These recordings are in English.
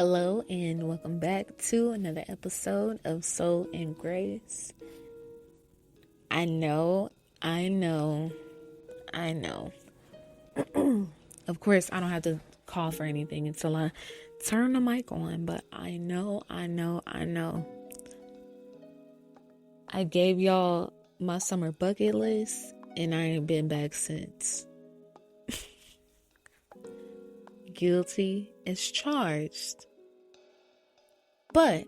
Hello, and welcome back to another episode of Soul and Grace. I know, I know, I know. Of course, I don't have to call for anything until I turn the mic on, but I know. I gave y'all my summer bucket list, and I ain't been back since. Guilty as charged. But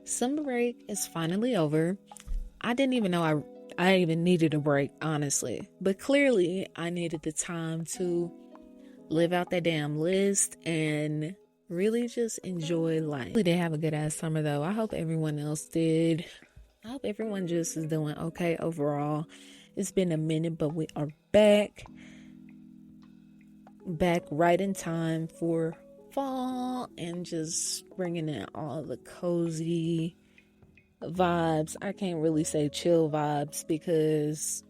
summer break is finally over. I didn't even know I even needed a break, honestly. But clearly, I needed the time to live out that damn list and really just enjoy life. Really did have a good ass summer, though. I hope everyone else did. I hope everyone just is doing okay overall. It's been a minute, but we are back. Back right in time for fall and just bringing in all the cozy vibes. I can't really say chill vibes because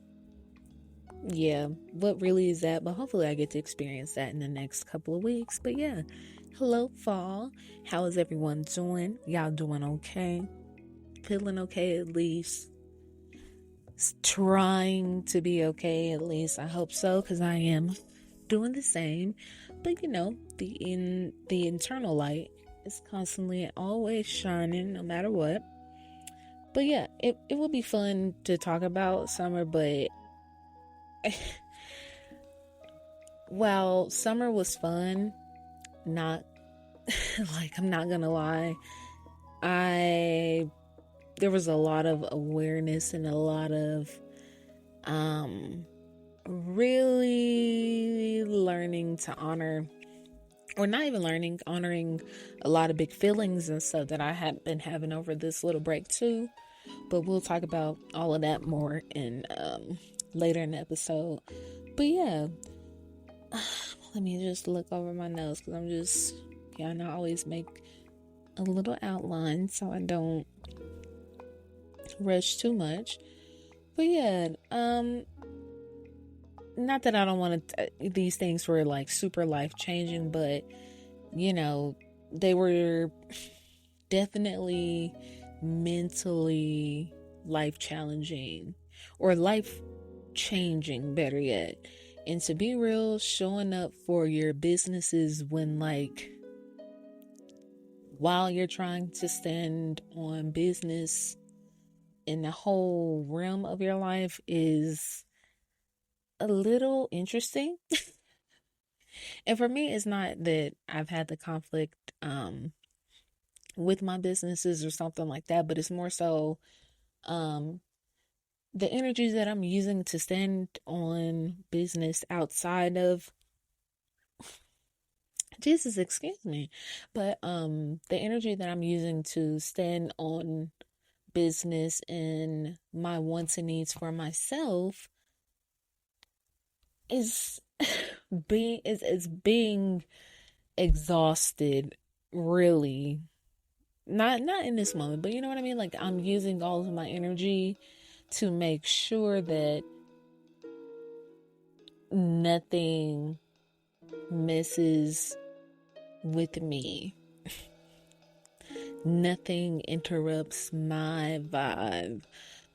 what really is that? But hopefully I get to experience that in the next couple of weeks. But yeah, hello fall. How is everyone doing? Y'all doing okay? Feeling okay at least? Trying to be okay at least. I hope so, because I am doing the same. But the internal light is constantly always shining no matter what. But yeah, it would be fun to talk about summer, but while summer was fun, not I'm not gonna lie, there was a lot of awareness and a lot of really learning to honor, or not even learning, honoring a lot of big feelings and stuff that I had been having over this little break too. But we'll talk about all of that more in later in the episode. But yeah, let me just look over my notes, because I always make a little outline so I don't rush too much. But yeah, not that I don't want to, these things were like super life changing, but they were definitely mentally life challenging, or life changing, better yet. And to be real, showing up for your businesses while you're trying to stand on business in the whole realm of your life is a little interesting. And for me, it's not that I've had the conflict with my businesses or something like that, but it's more so the energies that I'm using to stand on business outside of Jesus, excuse me. But the energy that I'm using to stand on business and my wants and needs for myself is being exhausted, really. Not in this moment, but you know what I mean? Like, I'm using all of my energy to make sure that nothing messes with me. Nothing interrupts my vibe,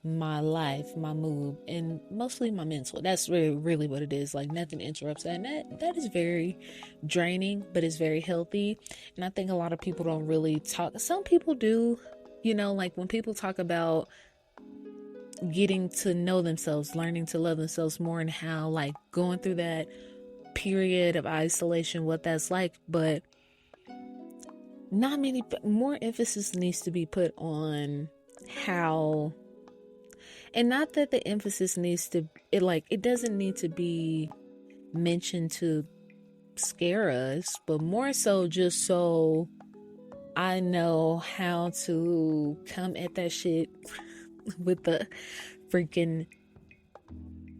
my life, my mood, and mostly my mental. That's really what it is. Like, nothing interrupts that. And that is very draining, but it's very healthy. And I think a lot of people don't really talk. Some people do, like when people talk about getting to know themselves, learning to love themselves more, and how like going through that period of isolation, what that's like. But more emphasis needs to be put on how, and not that the emphasis needs to, it doesn't need to be mentioned to scare us, but more so just so I know how to come at that shit with the freaking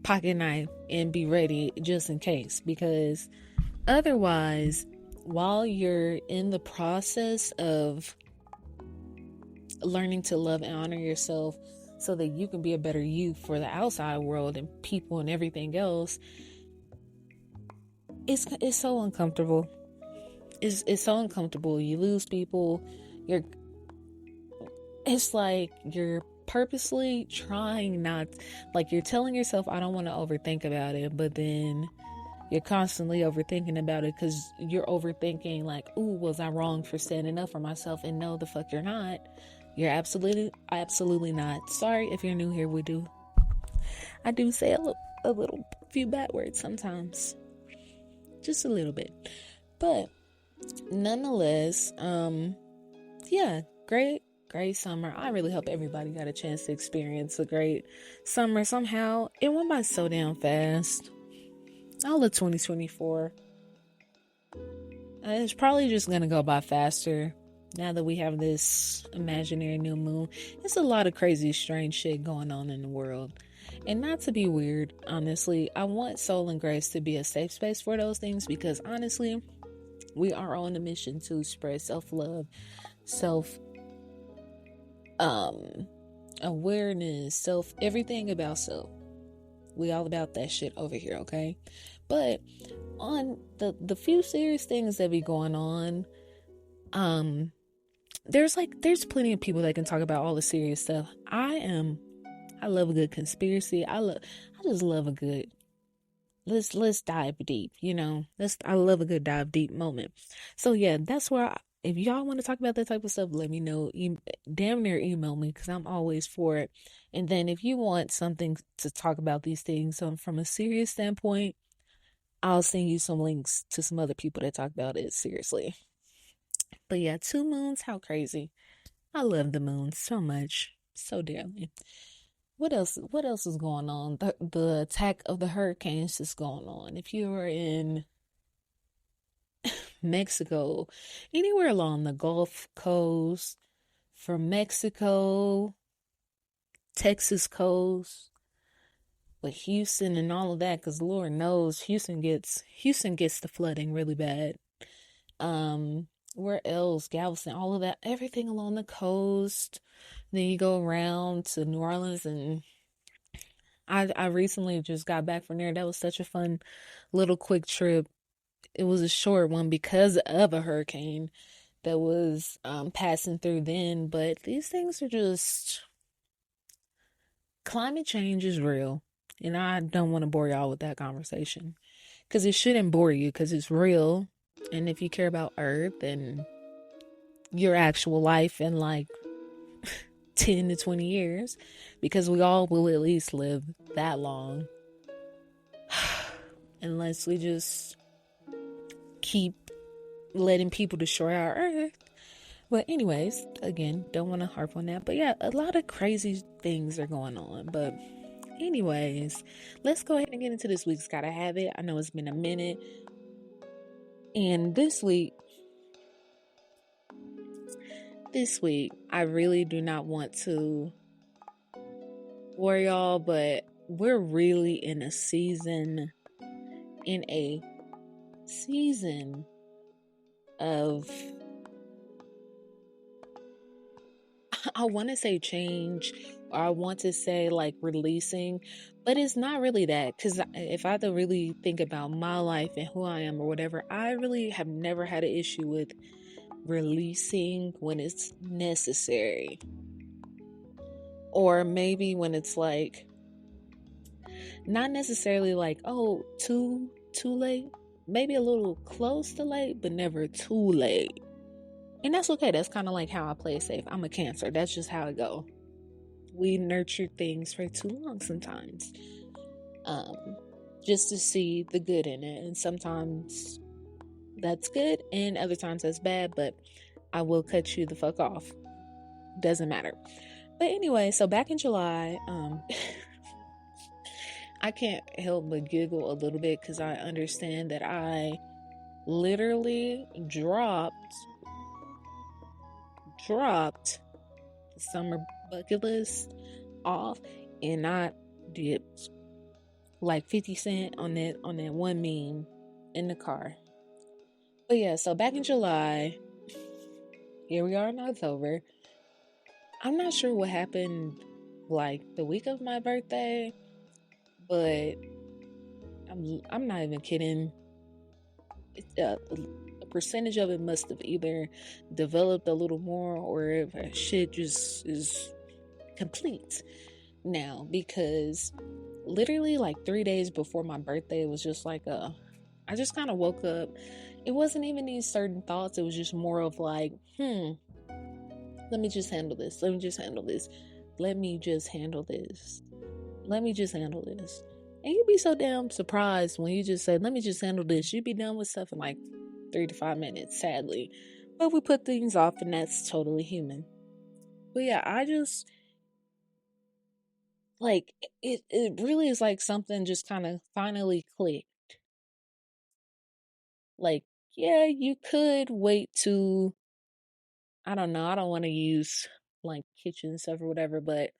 pocket knife and be ready just in case. Because otherwise, while you're in the process of learning to love and honor yourself so that you can be a better you for the outside world and people and everything else, it's so uncomfortable. it's so uncomfortable. You lose people. You're it's like you're purposely trying not, like you're telling yourself I don't want to overthink about it, but then you're constantly overthinking about it because you're overthinking like, ooh, was I wrong for standing up for myself? And no, the fuck you're not. You're absolutely not. Sorry if you're new here. I do say a little few bad words sometimes, just a little bit, but nonetheless, yeah, great summer. I really hope everybody got a chance to experience a great summer somehow. It went by so damn fast. All of 2024. It's probably just gonna go by faster now that we have this imaginary new moon. It's a lot of crazy, strange shit going on in the world. And not to be weird, honestly, I want Soul and Grace to be a safe space for those things because honestly, we are on a mission to spread self-love, self awareness, self everything about self. We all about that shit over here, okay? But on the few serious things that be going on, there's plenty of people that can talk about all the serious stuff. I love a good conspiracy. I just love a good let's dive deep, I love a good dive deep moment. So yeah, that's where if y'all want to talk about that type of stuff, let me know. Damn near email me because I'm always for it. And then if you want something to talk about these things from a serious standpoint, I'll send you some links to some other people that talk about it seriously. But yeah, 2 moons, how crazy. I love the moon so much, so dearly. What else is going on? The attack of the hurricanes is going on. If you are in Mexico, anywhere along the Gulf Coast, from Mexico, Texas coast, with Houston and all of that, because Lord knows Houston gets the flooding really bad. Where else? Galveston, all of that, everything along the coast. Then you go around to New Orleans, and I recently just got back from there. That was such a fun little quick trip. It was a short one because of a hurricane that was passing through then. But these things are just, climate change is real. And I don't want to bore y'all with that conversation because it shouldn't bore you because it's real. And if you care about Earth and your actual life in like 10 to 20 years, because we all will at least live that long, unless we just keep letting people destroy our Earth. But anyways, again, don't want to harp on that. But yeah, a lot of crazy things are going on. But anyways, let's go ahead and get into this week's Gotta Have It. I know it's been a minute. And this week, I really do not want to bore y'all, but we're really in a season of, I want to say change, or I want to say like releasing, but it's not really that. Because if I had to really think about my life and who I am or whatever, I really have never had an issue with releasing when it's necessary, or maybe when it's like not necessarily like, oh, too late, maybe a little close to late, but never too late. And that's okay. That's kind of like how I play it safe. I'm a Cancer. That's just how it go. We nurture things for too long sometimes, just to see the good in it. And sometimes that's good and other times that's bad, but I will cut you the fuck off. Doesn't matter. But anyway, so back in July, I can't help but giggle a little bit because I understand that I literally dropped the summer bucket list off, and I dipped like 50 cents on that one meme in the car. But yeah, so back in July, here we are in October. I'm not sure what happened like the week of my birthday, but I'm not even kidding. percentage of it must have either developed a little more, or if shit just is complete now. Because literally like 3 days before my birthday, it was just like I just kind of woke up. It wasn't even these certain thoughts. It was just more of like, let me just handle this. Let me just handle this. Let me just handle this. Let me just handle this. And you'd be so damn surprised when you just say, let me just handle this. You'd be done with stuff in like 3 to 5 minutes, sadly. But we put things off, and that's totally human. But yeah, I just like it really is like something just kind of finally clicked. Like, yeah, you could wait to, I don't know, I don't want to use like kitchen stuff or whatever, but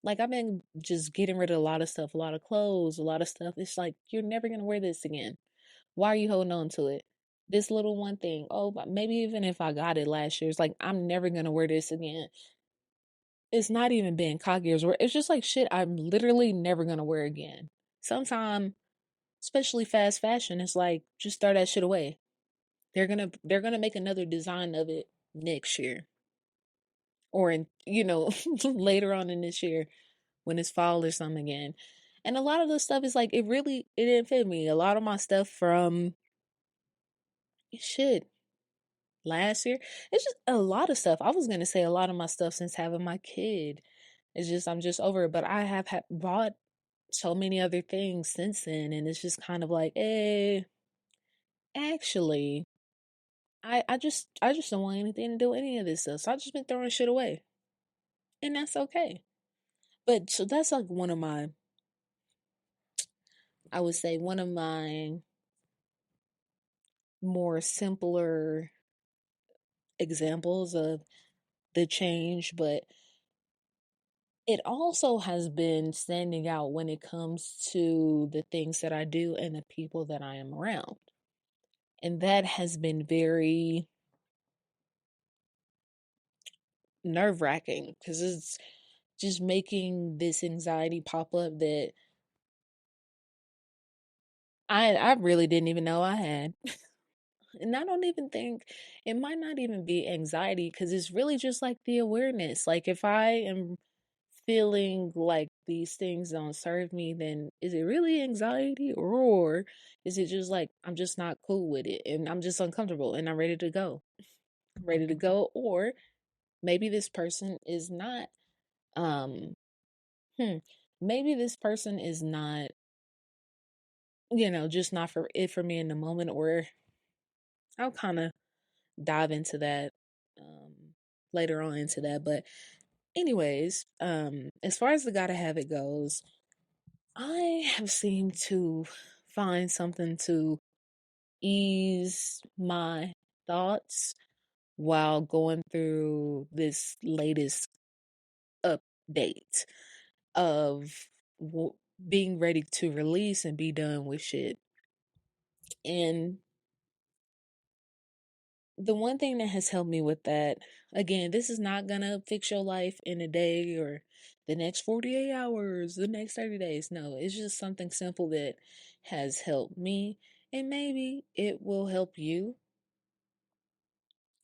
like I've been just getting rid of a lot of stuff, a lot of clothes, a lot of stuff. It's like you're never gonna wear this again. Why are you holding on to it? This little one thing. Oh, but maybe even if I got it last year, it's like I'm never gonna wear this again. It's not even being cocky or it's just like shit I'm literally never gonna wear again. Sometime, especially fast fashion, it's like just throw that shit away. They're gonna make another design of it next year, or in later on in this year when it's fall or something again. And a lot of the stuff is like it didn't fit me. A lot of my stuff from shit last year, it's just a lot of stuff. I was gonna say a lot of my stuff since having my kid. It's just I'm just over it. But I have bought so many other things since then, and it's just kind of like, actually, I just don't want anything to do with any of this stuff. So I've just been throwing shit away, and that's okay. But so that's like I would say one of my more simpler examples of the change, but it also has been standing out when it comes to the things that I do and the people that I am around. And that has been very nerve wracking because it's just making this anxiety pop up that I really didn't even know I had. And I don't even think it might not even be anxiety because it's really just like the awareness. Like if I am feeling like these things don't serve me, then is it really anxiety, or is it just like I'm just not cool with it and I'm just uncomfortable and I'm ready to go? I'm ready to go, or maybe this person is not um hmm maybe this person is not, just not for it for me in the moment, or I'll kind of dive into that later on into that. But anyways, as far as the gotta have it goes, I have seemed to find something to ease my thoughts while going through this latest update of being ready to release and be done with shit. And the one thing that has helped me with that, again, this is not gonna fix your life in a day or the next 48 hours, the next 30 days. No, it's just something simple that has helped me, and maybe it will help you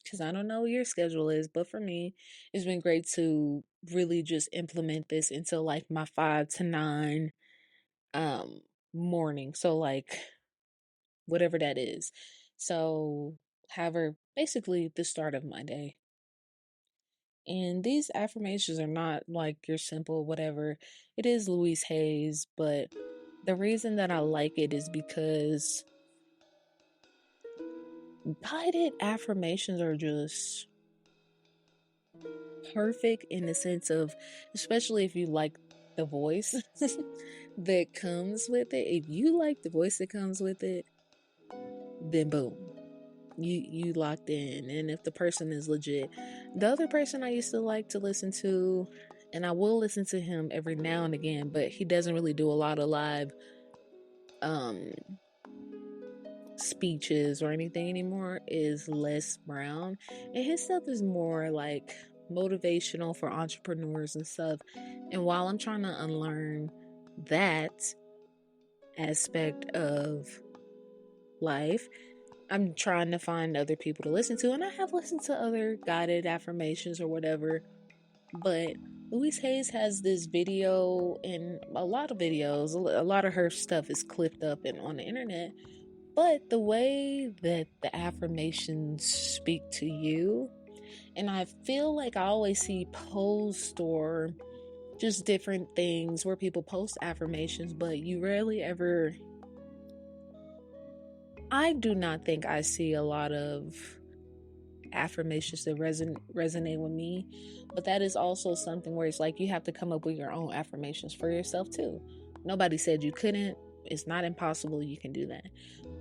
because I don't know what your schedule is, but for me, it's been great to really just implement this into like my 5 to 9 um morning. So like whatever that is. So however, basically the start of my day. And these affirmations are not like your simple whatever. It is Louise Hayes, but the reason that I like it is because guided affirmations are just perfect in the sense of, especially if you like the voice that comes with it. If you like the voice that comes with it, then boom, you locked in. And if the person is legit, the other person I used to like to listen to, and I will listen to him every now and again, but he doesn't really do a lot of live um speeches or anything anymore, is Les Brown. And his stuff is more like motivational for entrepreneurs and stuff. And while I'm trying to unlearn that aspect of life, I'm trying to find other people to listen to, and I have listened to other guided affirmations or whatever. But Louise Hayes has this video, and a lot of videos, a lot of her stuff is clipped up and on the internet. But the way that the affirmations speak to you, and I feel like I always see posts or just different things where people post affirmations, but you rarely ever. I do not think I see a lot of affirmations that resonate with me, but that is also something where it's like you have to come up with your own affirmations for yourself too. Nobody said you couldn't. It's not impossible. You can do that.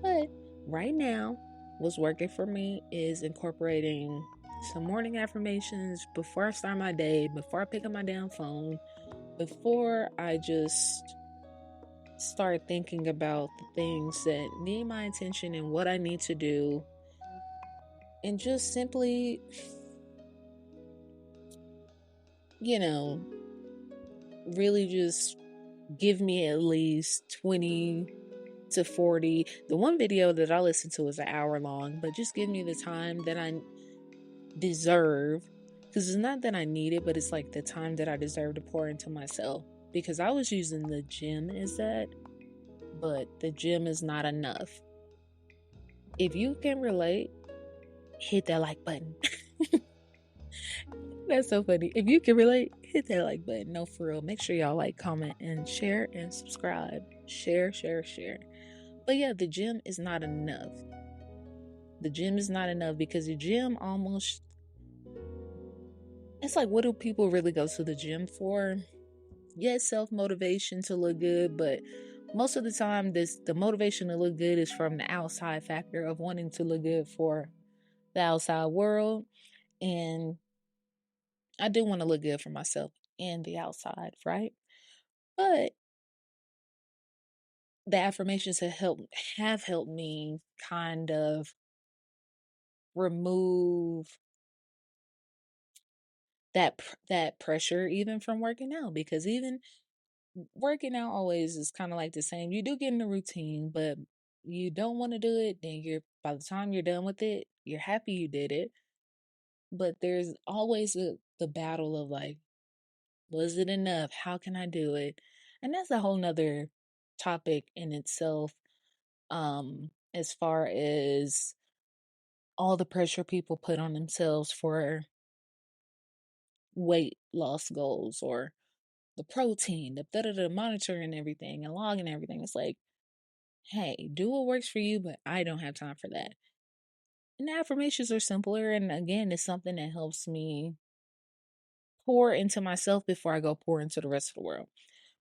But right now, what's working for me is incorporating some morning affirmations before I start my day, before I pick up my damn phone, before I just start thinking about the things that need my attention and what I need to do, and just simply, really just give me at least 20 to 40. The one video that I listen to is an hour long, but just give me the time that I deserve, because it's not that I need it, but it's like the time that I deserve to pour into myself, because I was using the gym as that, but the gym is not enough. If you can relate, hit that like button. That's so funny. If you can relate, hit that like button. No, for real. Make sure y'all like, comment, and share and subscribe. Share. But yeah, the gym is not enough. The gym is not enough because the gym almost, it's like, what do people really go to the gym for? Yes, self-motivation to look good, but most of the time the motivation to look good is from the outside factor of wanting to look good for the outside world. And I do want to look good for myself and the outside, right? But the affirmations have helped me kind of remove that pressure even from working out, because even working out always is kind of like the same. You do get in the routine, but you don't want to do it, then you're, by the time you're done with it, you're happy you did it. But there's always the battle of like, was it enough? How can I do it? And that's a whole nother topic in itself. As far as all the pressure people put on themselves for weight loss goals, or the protein, the monitoring everything and logging everything. It's like, hey, do what works for you, but I don't have time for that. And the affirmations are simpler, and again, it's something that helps me pour into myself before I go pour into the rest of the world.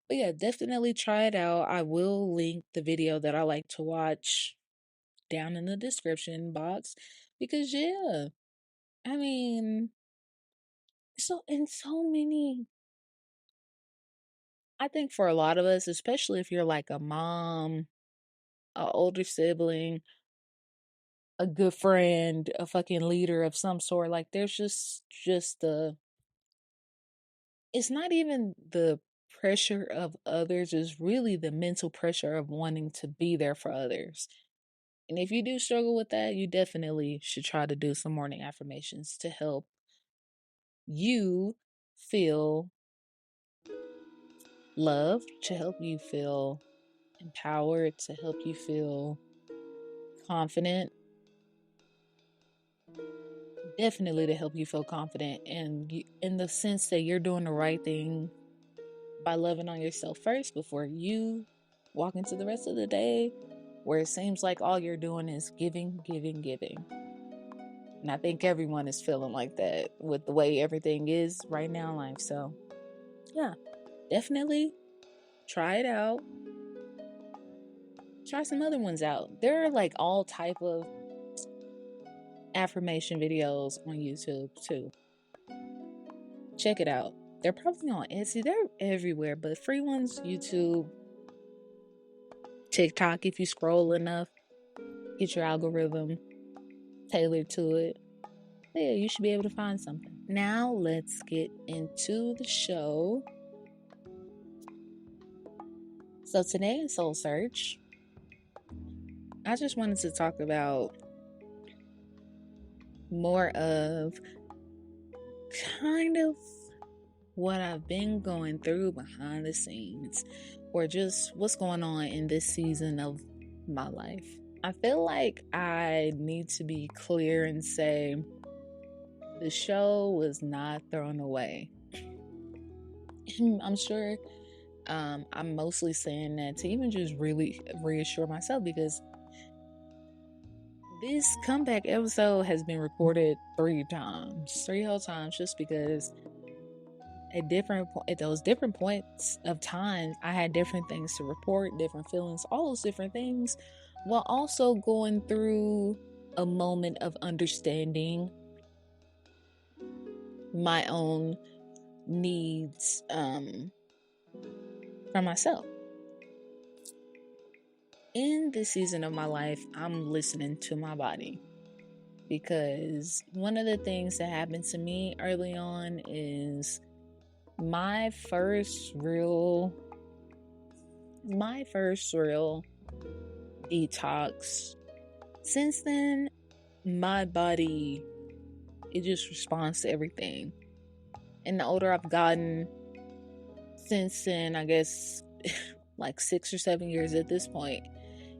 But yeah, definitely try it out. I will link the video that I like to watch down in the description box, because yeah, I mean, so many, I think for a lot of us, especially if you're like a mom, a older sibling, a good friend, a fucking leader of some sort, like there's just the, it's not even the pressure of others, it's really the mental pressure of wanting to be there for others. And if you do struggle with that, you definitely should try to do some morning affirmations to help you feel loved, to help you feel empowered, to help you feel confident. Definitely to help you feel confident, and in the sense that you're doing the right thing by loving on yourself first before you walk into the rest of the day, where it seems like all you're doing is giving. And I think everyone is feeling like that with the way everything is right now in life. So yeah, definitely try it out. Try some other ones out. There are like all type of affirmation videos on YouTube too. Check it out. They're probably on Etsy. They're everywhere, but free ones, YouTube, TikTok, if you scroll enough, get your algorithm tailored to it. But yeah, you should be able to find something. Now let's get into the show. So today in Soul Search, I just wanted to talk about more of kind of what I've been going through behind the scenes, or just what's going on in this season of my life. I feel like I need to be clear and say the show was not thrown away. I'm sure I'm mostly saying that to even just really reassure myself, because this comeback episode has been recorded 3 whole times, just because at those different points of time, I had different things to report, different feelings, all those different things, while also going through a moment of understanding my own needs for myself. In this season of my life, I'm listening to my body, because one of the things that happened to me early on is my first real detox. Since then, my body, it just responds to everything. And the older I've gotten since then, I guess like 6 or 7 years at this point,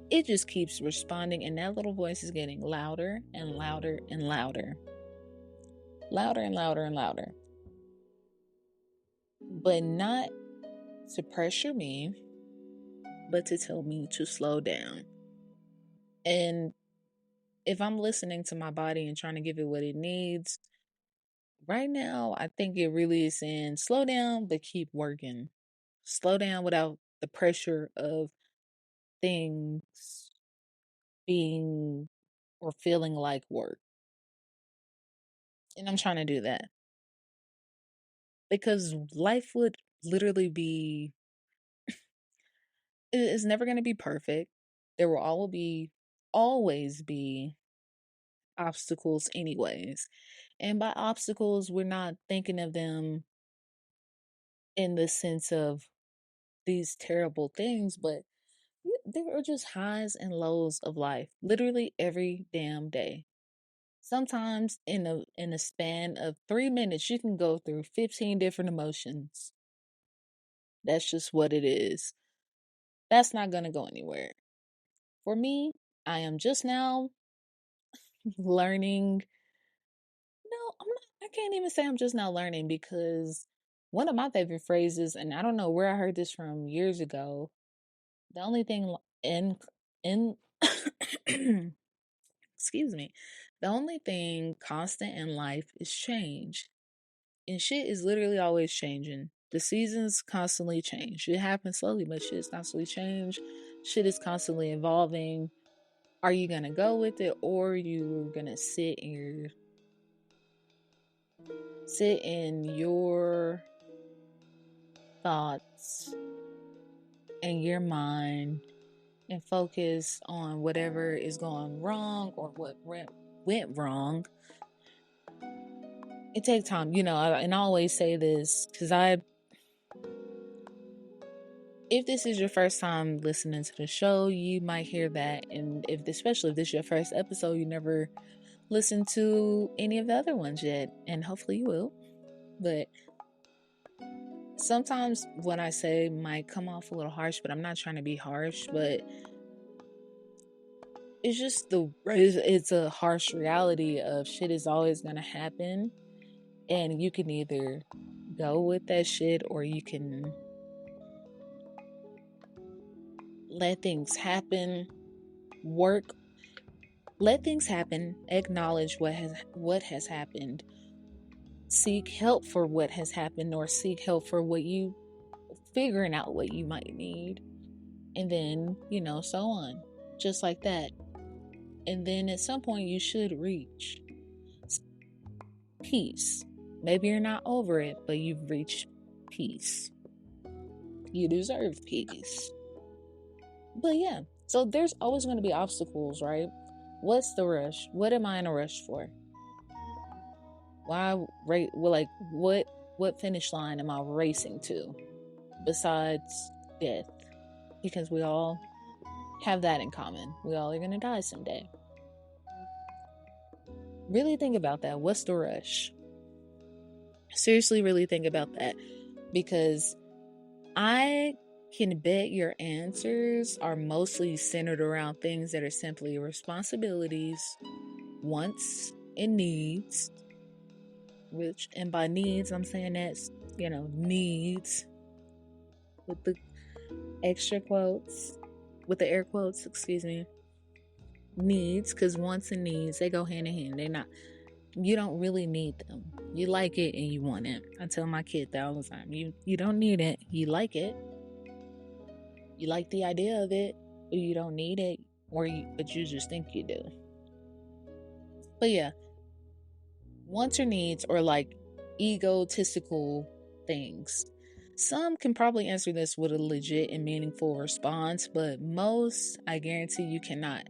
it just keeps responding, and that little voice is getting louder and louder and louder. Louder and louder and louder. But not to pressure me, but to tell me to slow down. And if I'm listening to my body and trying to give it what it needs, right now, I think it really is saying slow down, but keep working. Slow down without the pressure of things being or feeling like work. And I'm trying to do that, because life would literally be, it's never going to be perfect. There will always be obstacles anyways. And by obstacles, we're not thinking of them in the sense of these terrible things, but there are just highs and lows of life, literally every damn day. Sometimes in a span of 3 minutes, you can go through 15 different emotions. That's just what it is. That's not going to go anywhere. For me, I am just now learning. No, I can't even say I'm just now learning, because one of my favorite phrases, and I don't know where I heard this from years ago, the only thing in excuse me, the only thing constant in life is change. And shit is literally always changing. The seasons constantly change. It happens slowly, but shit is constantly change. Shit is constantly evolving. Are you gonna go with it, or you gonna sit in your thoughts and your mind and focus on whatever is going wrong or what went wrong? It takes time, and I always say this because if this is your first time listening to the show, you might hear that, and especially if this is your first episode, you never listened to any of the other ones yet, and hopefully you will. But sometimes what I say might come off a little harsh, but I'm not trying to be harsh, but it's just it's a harsh reality of shit is always gonna happen, and you can either go with that shit, or you can let things happen, let things happen, acknowledge what has happened, seek help for what has happened, or seek help for figuring out what you might need, and then so on, just like that. And then at some point you should reach peace. Maybe you're not over it, but you've reached peace. You deserve peace. But yeah, so there's always going to be obstacles, right? What's the rush? What am I in a rush for? Why what finish line am I racing to besides death? Because we all have that in common. We all are going to die someday. Really think about that. What's the rush? Seriously, really think about that, because I can bet your answers are mostly centered around things that are simply responsibilities, wants, and needs. Which, and by needs, I'm saying that's, needs with the extra quotes, with the air quotes, excuse me. Needs, because wants and needs, they go hand in hand. They're not, you don't really need them. You like it and you want it. I tell my kid that all the time. You don't need it. You like it. You like the idea of it, but you don't need it, but you just think you do. But yeah, wants or needs, or like egotistical things. Some can probably answer this with a legit and meaningful response, but most, I guarantee you cannot.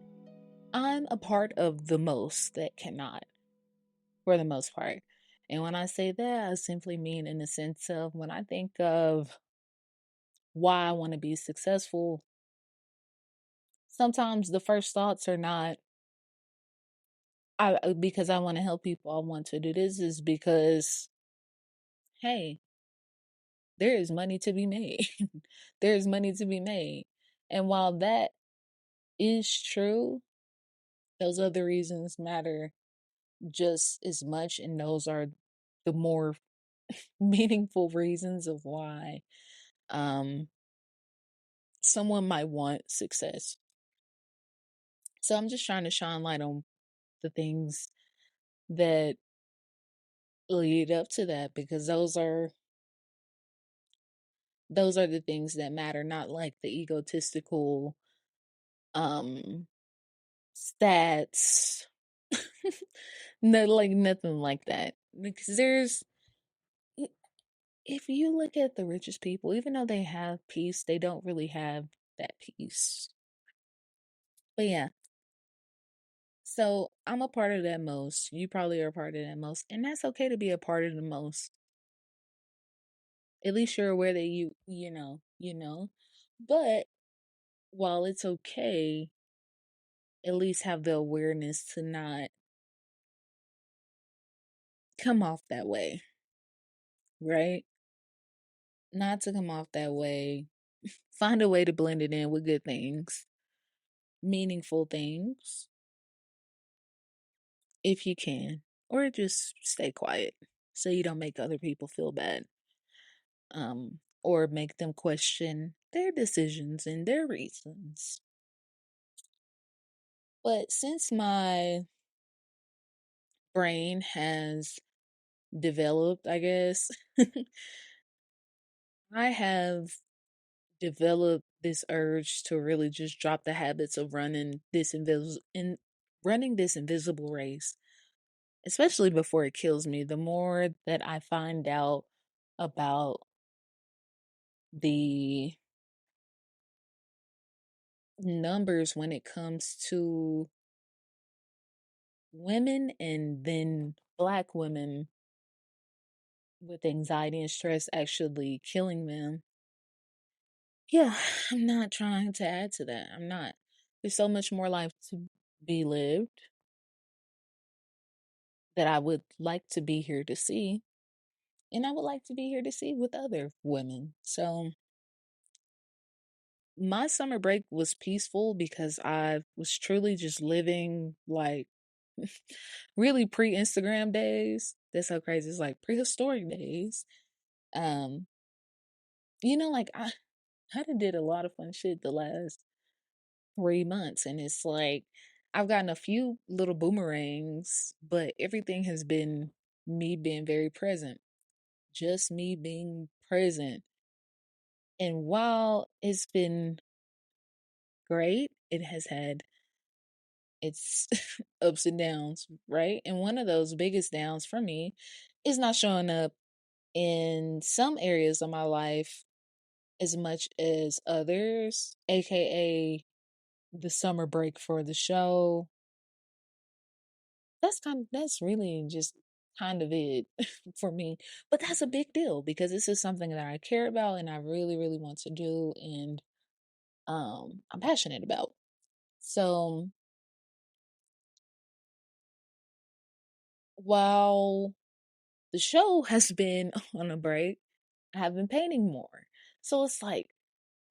I'm a part of the most that cannot, for the most part. And when I say that, I simply mean in the sense of when I think of why I want to be successful, sometimes the first thoughts are not because I want to help people, I want to do this, is because hey, there is money to be made. There is money to be made. And while that is true, those other reasons matter just as much, and those are the more meaningful reasons of why um someone might want success. So I'm just trying to shine light on the things that lead up to that, because those are the things that matter, not like the egotistical um stats. No, like nothing like that, because if you look at the richest people, even though they have peace, they don't really have that peace. But yeah, so I'm a part of that most. You probably are a part of that most, and that's okay to be a part of the most. At least you're aware that you know. But while it's okay, at least have the awareness to not come off that way, right? Not to come off that way. Find a way to blend it in with good things, meaningful things, if you can, or just stay quiet so you don't make other people feel bad, or make them question their decisions and their reasons. But since my brain has developed, I guess, I have developed this urge to really just drop the habits of running this invisible race, especially before it kills me. The more that I find out about the numbers when it comes to women, and then Black women with anxiety and stress actually killing them. Yeah, I'm not trying to add to that. I'm not. There's so much more life to be lived that I would like to be here to see. And I would like to be here to see with other women. So my summer break was peaceful because I was truly just living like really pre-Instagram days. That's so crazy. It's like prehistoric days. Um, like I done did a lot of fun shit the last 3 months, and it's like I've gotten a few little boomerangs, but everything has been me being very present. Just me being present. And while it's been great, it has had its ups and downs, right? And one of those biggest downs for me is not showing up in some areas of my life as much as others, aka the summer break for the show. That's really just kind of it for me. But that's a big deal because this is something that I care about and I really, really want to do, and I'm passionate about. So while the show has been on a break, I have been painting more. So it's like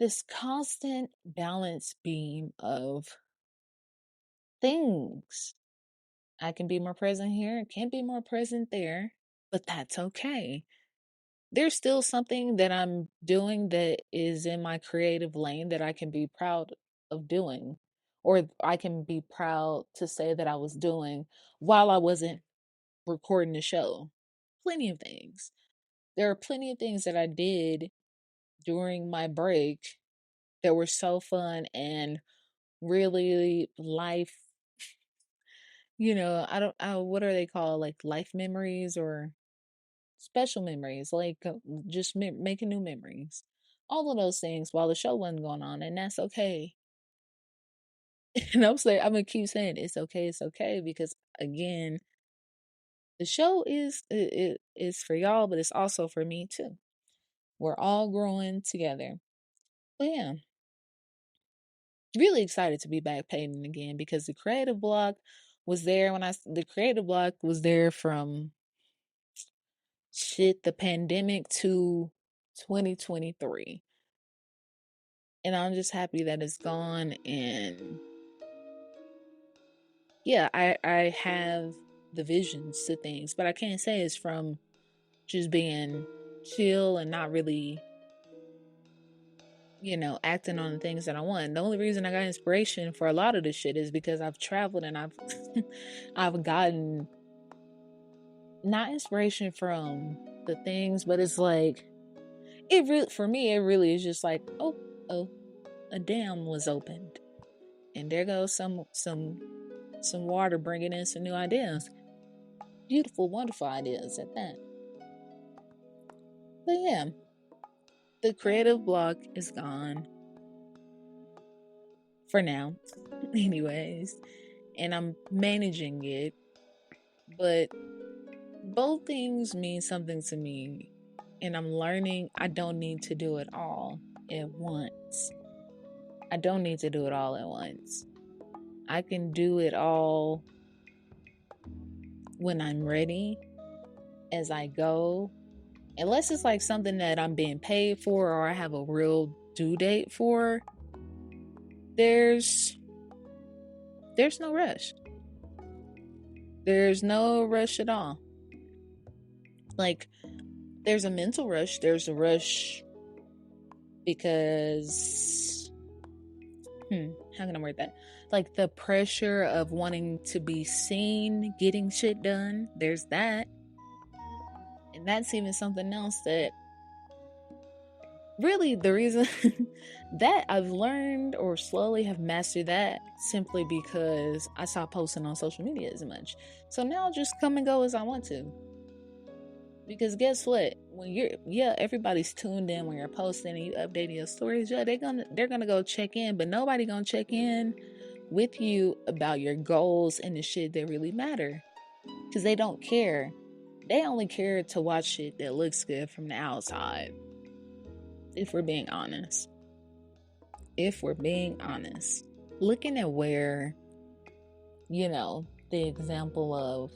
this constant balance beam of things. I can be more present here, can't be more present there, but that's okay. There's still something that I'm doing that is in my creative lane that I can be proud of doing, or I can be proud to say that I was doing while I wasn't recording the show. Plenty of things. There are plenty of things that I did during my break that were so fun and really life, I don't, what are they called? Like life memories or special memories, like just making new memories. All of those things while the show wasn't going on, and that's okay. And I'm gonna keep saying it's okay, because again, the show it is for y'all, but it's also for me too. We're all growing together. But yeah, really excited to be back painting again because the creative block was there the creative block was there from shit the pandemic to 2023. And I'm just happy that it's gone. And yeah, I have the visions to things, but I can't say it's from just being chill and not really, acting on the things that I want. The only reason I got inspiration for a lot of this shit is because I've traveled and I've I've gotten not inspiration from the things, but it's like it really for me it really is just like, oh, a dam was opened, and there goes some water bringing in some new ideas, beautiful, wonderful ideas at that. But yeah, the creative block is gone for now, anyways, and I'm managing it. But both things mean something to me, and I'm learning I don't need to do it all at once. I don't need to do it all at once. I can do it all when I'm ready as I go. Unless it's like something that I'm being paid for or I have a real due date for, there's no rush. There's no rush at all. Like there's a mental rush, there's a rush because how can I word that? Like the pressure of wanting to be seen, getting shit done. There's that. And that's even something else that really the reason that I've learned or slowly have mastered that simply because I stopped posting on social media as much. So now I'll just come and go as I want to. Because guess what? When everybody's tuned in when you're posting and you updating your stories. Yeah, they're gonna go check in, but nobody gonna check in with you about your goals and the shit that really matter. Because they don't care. They only care to watch shit that looks good from the outside. If we're being honest. If we're being honest. Looking at where, the example of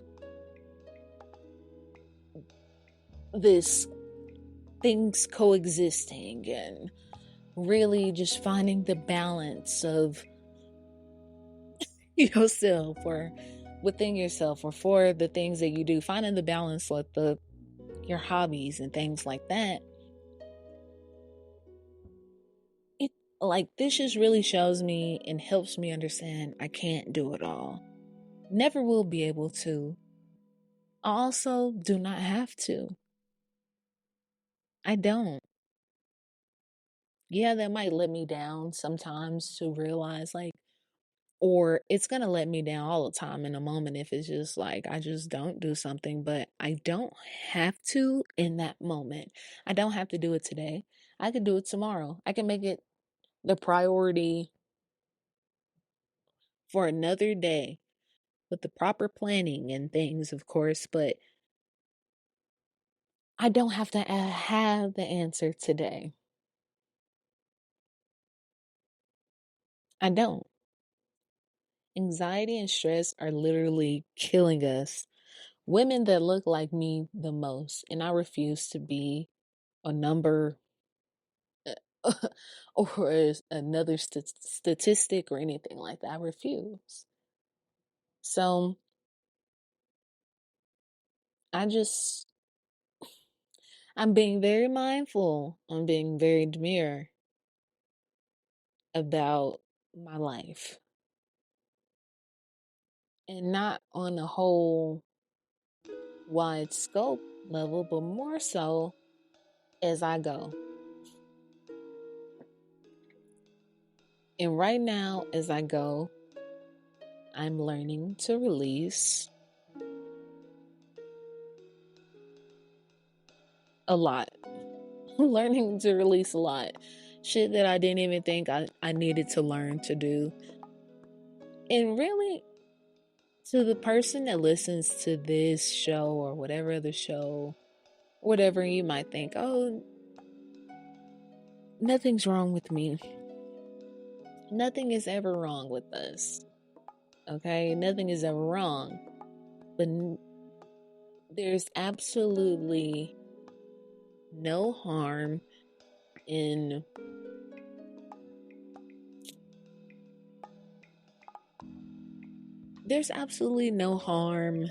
this things coexisting and really just finding the balance of yourself or within yourself or for the things that you do, finding the balance with your hobbies and things like that. It like this just really shows me and helps me understand I can't do it all. Never will be able to. I also do not have to. I don't. Yeah, that might let me down sometimes to realize or it's going to let me down all the time in a moment if it's just like I just don't do something, but I don't have to in that moment. I don't have to do it today. I can do it tomorrow. I can make it the priority for another day with the proper planning and things, of course, but I don't have to have the answer today. I don't. Anxiety and stress are literally killing us women that look like me the most, and I refuse to be a number or another statistic or anything like that. I refuse. So I just, I'm being very mindful. I'm being very demure about my life, and not on a whole wide scope level, but more so as I go. And right now, as I go, I'm learning to release a lot. I'm learning to release a lot. Shit that I didn't even think I needed to learn to do. And really, to the person that listens to this show or whatever other show, whatever you might think, oh, nothing's wrong with me. Nothing is ever wrong with us. Okay? Nothing is ever wrong. But there's absolutely no harm in there's absolutely no harm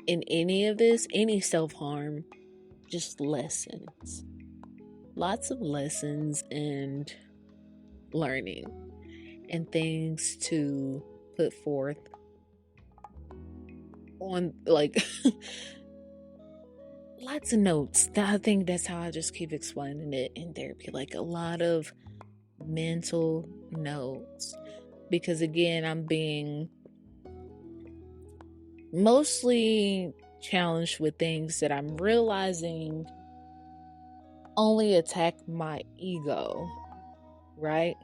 in any of this, any self-harm, just lessons. Lots of lessons and learning and things to put forth on, like, lots of notes. I think that's how I just keep explaining it in therapy, like a lot of mental notes, because again, I'm being mostly challenged with things that I'm realizing only attack my ego, right?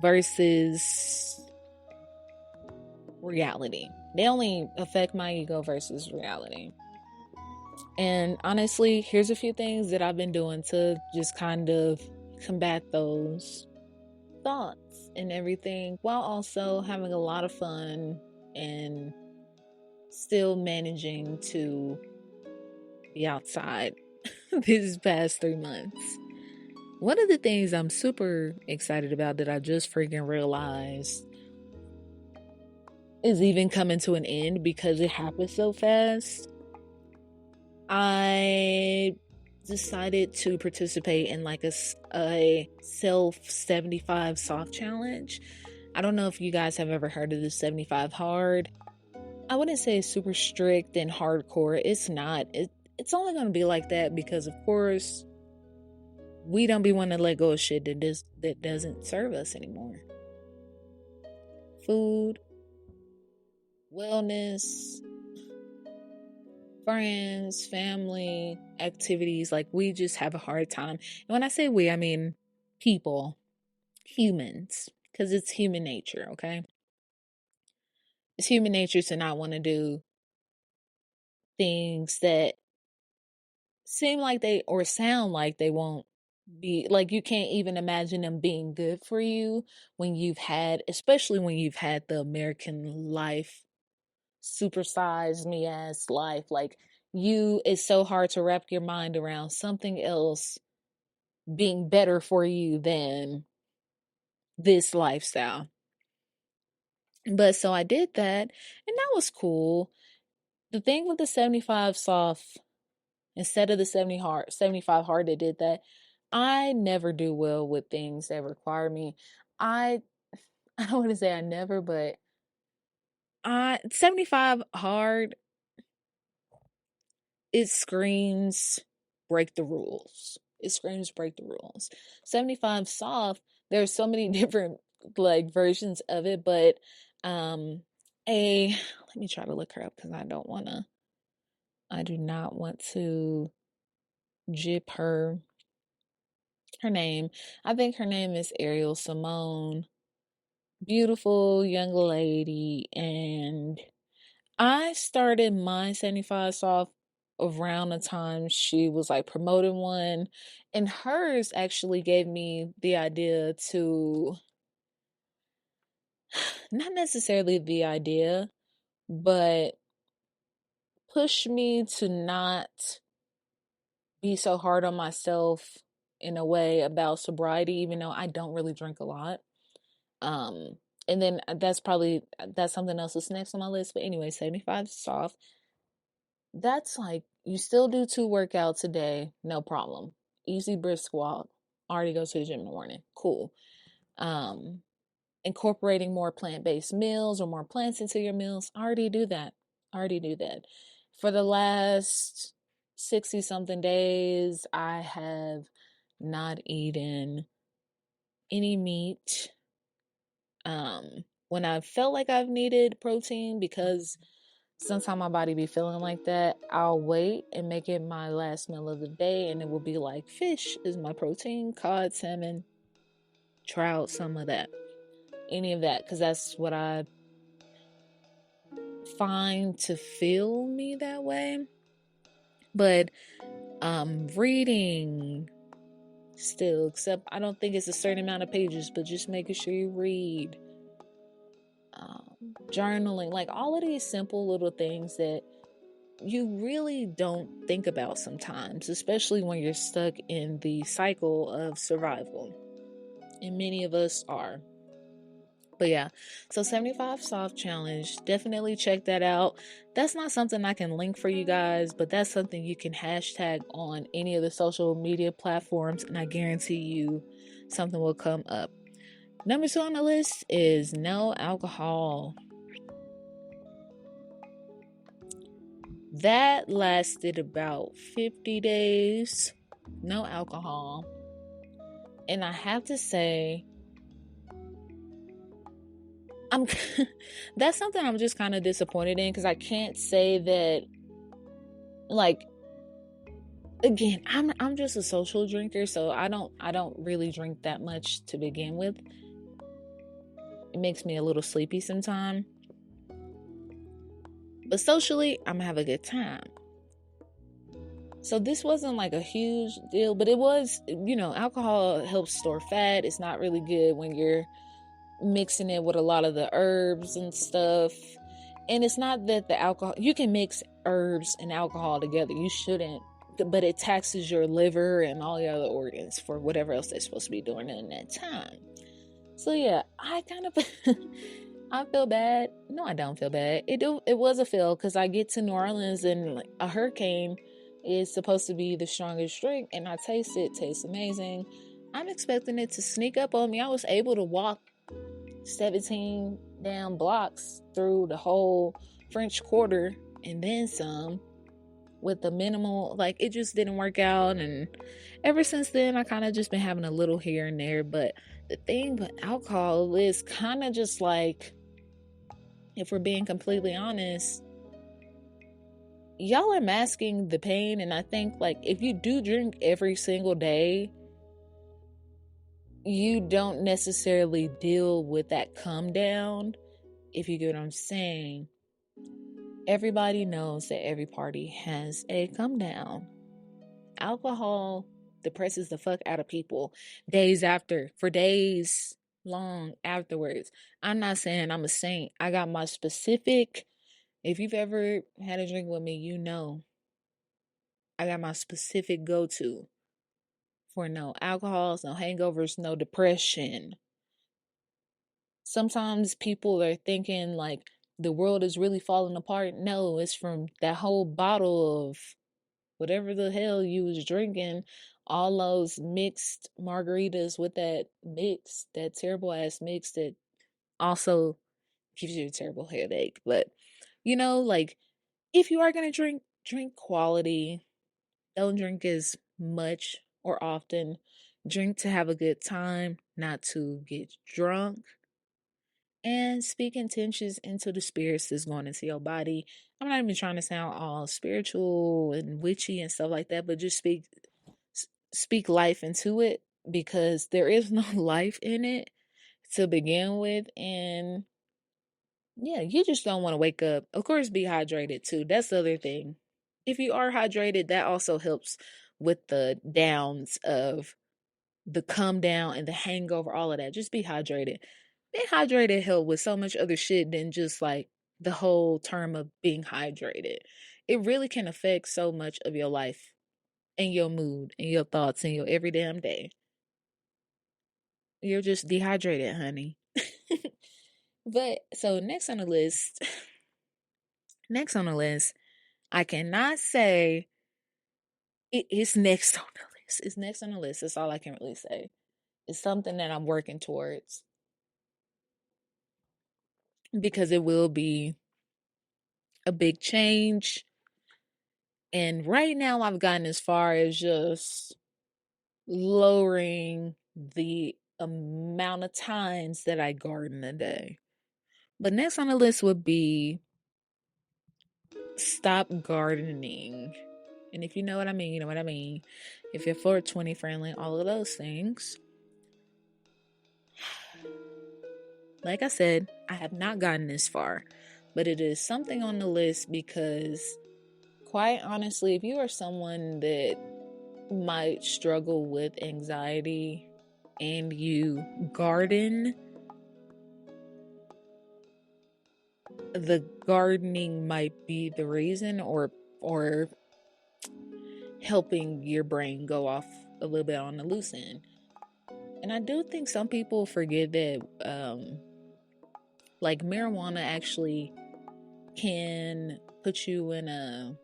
Versus reality. They only affect my ego versus reality. And honestly, here's a few things that I've been doing to just kind of combat those thoughts and everything, while also having a lot of fun and still managing to be outside these past 3 months. One of the things I'm super excited about that I just freaking realized is even coming to an end because it happened so fast. I decided to participate in like a self 75 soft challenge. I don't know if you guys have ever heard of the 75 hard. I wouldn't say it's super strict and hardcore. It's not. It's only going to be like that because, of course, we don't be wanting to let go of shit that doesn't serve us anymore. Food, wellness, friends, family, activities. Like, we just have a hard time. And when I say we, I mean people, humans, because it's human nature, okay? It's human nature to not want to do things that seem like they or sound like they won't be, like, you can't even imagine them being good for you when you've had, especially when you've had the American life, supersized me ass life. Like, it's so hard to wrap your mind around something else being better for you than this lifestyle. But so I did that, and that was cool. The thing with the 75 soft, instead of the 75 hard that did that, I never do well with things that require me. I I don't want to say I never, but 75 hard, it screams break the rules. It screams break the rules. 75 soft, there's so many different like versions of it, but um a let me try to look her up because I do not want to jip her name. I think her name is Ariel Simone. Beautiful young lady. And I started my 75 soft around the time she was like promoting one. And hers actually gave me the idea to, not necessarily the idea, but pushed me to not be so hard on myself in a way about sobriety, even though I don't really drink a lot. Um, and then that's something else that's next on my list. But anyway, 75 soft. That's like you still do 2 workouts a day, no problem. Easy brisk walk. Already go to the gym in the morning. Cool. Um, Incorporating more plant-based meals or more plants into your meals. I already do that. I already do that. For the last 60 something days, I have not eaten any meat. When I felt like I've needed protein, because sometimes my body be feeling like that, I'll wait and make it my last meal of the day, and it will be like fish is my protein, cod, salmon, trout, some of that, any of that, because that's what I find to feel me that way. But reading still, except I don't think it's a certain amount of pages, but just making sure you read. Journaling, like all of these simple little things that you really don't think about sometimes, especially when you're stuck in the cycle of survival. And many of us are. But yeah, so 75 soft challenge, definitely check that out. That's not something I can link for you guys, but that's something you can hashtag on any of the social media platforms, and I guarantee you something will come up. Number 2 on the list is no alcohol. That lasted about 50 days, no alcohol. And I have to say, I'm that's something I'm just kind of disappointed in, because I can't say that, like, again, I'm just a social drinker, so I don't really drink that much to begin with. It makes me a little sleepy sometimes. But socially, I'm gonna have a good time. So this wasn't like a huge deal, but it was, alcohol helps store fat. It's not really good when you're mixing it with a lot of the herbs and stuff. And it's not that the alcohol, you can mix herbs and alcohol together. You shouldn't, but it taxes your liver and all the other organs for whatever else they're supposed to be doing in that time. So yeah, I kind of I feel bad. No, I don't feel bad. It was a fail, because I get to New Orleans and like, a hurricane is supposed to be the strongest drink, and I taste it. Tastes amazing. I'm expecting it to sneak up on me. I was able to walk 17 damn blocks through the whole French Quarter and then some, with the minimal, like, it just didn't work out. And ever since then, I kind of just been having a little here and there. But the thing with alcohol is kind of just like, if we're being completely honest, y'all are masking the pain. And I think, like, if you do drink every single day, you don't necessarily deal with that come down, if you get what I'm saying. Everybody knows that every party has a come down. Alcohol depresses the fuck out of people days after, for days long afterwards. I'm not saying I'm a saint. I got my specific, if you've ever had a drink with me, you know, I got my specific go to for no alcohols, no hangovers, no depression. Sometimes people are thinking like the world is really falling apart. No, it's from that whole bottle of whatever the hell you was drinking, all those mixed margaritas with that mix, that terrible ass mix that also gives you a terrible headache. But like, if you are gonna drink, drink quality. Don't drink as much or often. Drink to have a good time, not to get drunk. And speak intentions into the spirits that's going into your body. I'm not even trying to sound all spiritual and witchy and stuff like that, but just speak life into it, because there is no life in it to begin with. And yeah, you just don't want to wake up. Of course, be hydrated too. That's the other thing. If you are hydrated, that also helps with the downs of the come down and the hangover, all of that. Just be hydrated. Being hydrated help with so much other shit than just like the whole term of being hydrated. It really can affect so much of your life and your mood and your thoughts and your every damn day. You're just dehydrated, honey. But so next on the list, I cannot say it's next on the list. It's next on the list. That's all I can really say. It's something that I'm working towards because it will be a big change. And right now, I've gotten as far as just lowering the amount of times that I garden a day. But next on the list would be stop gardening. And if you know what I mean, you know what I mean. If you're 420 friendly, all of those things. Like I said, I have not gotten this far, but it is something on the list because, quite honestly, if you are someone that might struggle with anxiety and you garden, the gardening might be the reason or helping your brain go off a little bit on the loose end. And I do think some people forget that like marijuana actually can put you in a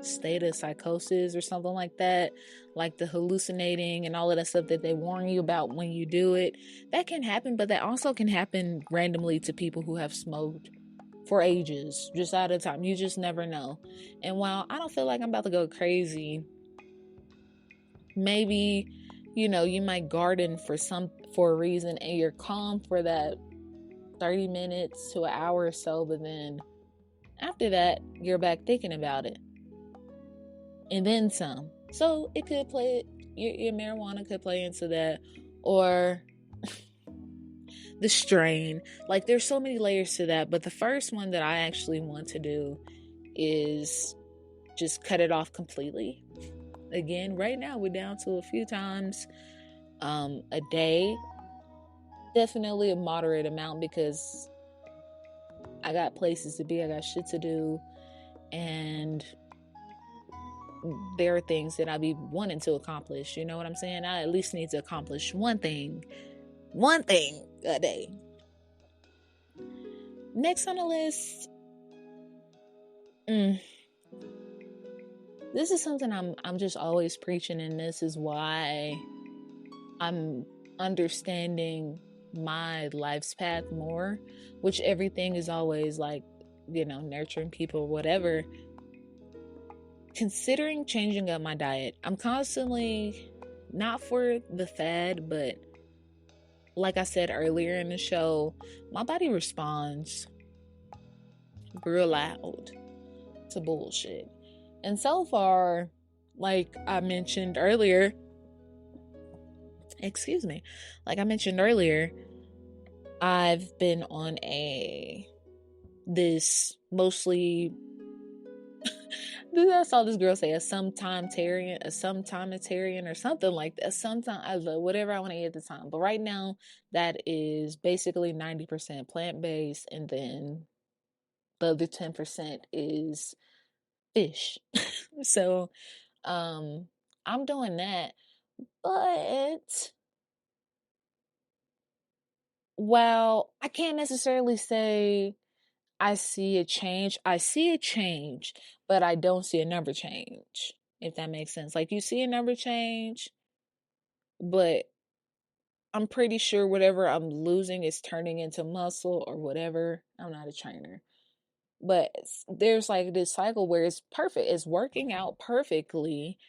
state of psychosis or something like that, like the hallucinating and all of that stuff that they warn you about when you do it. That can happen, but that also can happen randomly to people who have smoked for ages, just out of time. You just never know. And while I don't feel like I'm about to go crazy, maybe you might garden for a reason and you're calm for that 30 minutes to an hour or so, but then after that you're back thinking about it and then some. So it could play, your marijuana could play into that, or the strain. Like there's so many layers to that, but the first one that I actually want to do is just cut it off completely. Again, right now we're down to a few times a day. Definitely a moderate amount because I got places to be, I got shit to do, and there are things that I be wanting to accomplish. You know what I'm saying? I at least need to accomplish one thing a day. Next on the list, this is something I'm just always preaching, and this is why I'm understanding my life's path more, which everything is always like, nurturing people, whatever. Considering changing up my diet, I'm constantly, not for the fad, but like I said earlier in the show, my body responds real loud to bullshit. And so far, like I mentioned earlier, I've been on this mostly I saw this girl say a sometimetarian or something like that. Sometime I love whatever I want to eat at the time. But right now, that is basically 90% plant based, and then the other 10% is fish. So, I'm doing that. But while I can't necessarily say I see a change. I see a change, but I don't see a number change, if that makes sense. Like you see a number change, but I'm pretty sure whatever I'm losing is turning into muscle or whatever. I'm not a trainer. But there's like this cycle where it's perfect. It's working out perfectly,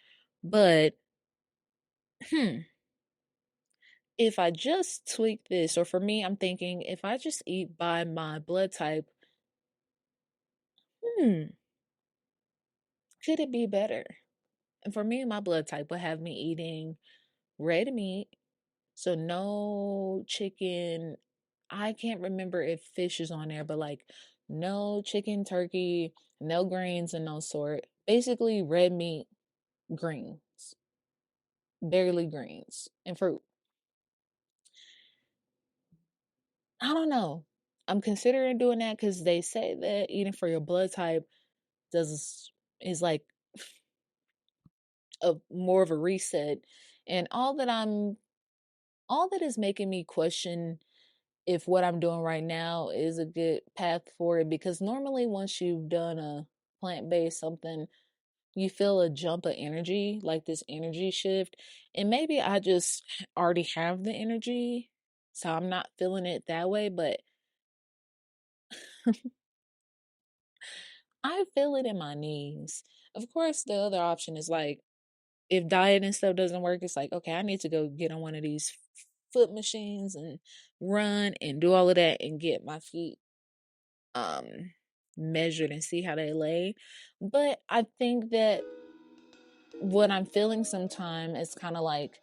but if I just tweak this, or for me, I'm thinking if I just eat by my blood type, could it be better? And for me, my blood type would have me eating red meat. So no chicken. I can't remember if fish is on there, but like no chicken, turkey, no greens and no sort. Basically red meat, greens, barely greens, and fruit. I don't know. I'm considering doing that because they say that eating for your blood type does is like a more of a reset. And all that is making me question if what I'm doing right now is a good path forward, because normally once you've done a plant-based something, you feel a jump of energy, like this energy shift. And maybe I just already have the energy, so I'm not feeling it that way, but I feel it in my knees. Of course, the other option is like if diet and stuff doesn't work, it's like, okay, I need to go get on one of these foot machines and run and do all of that and get my feet um measured and see how they lay. But I think that what I'm feeling sometime is kind of like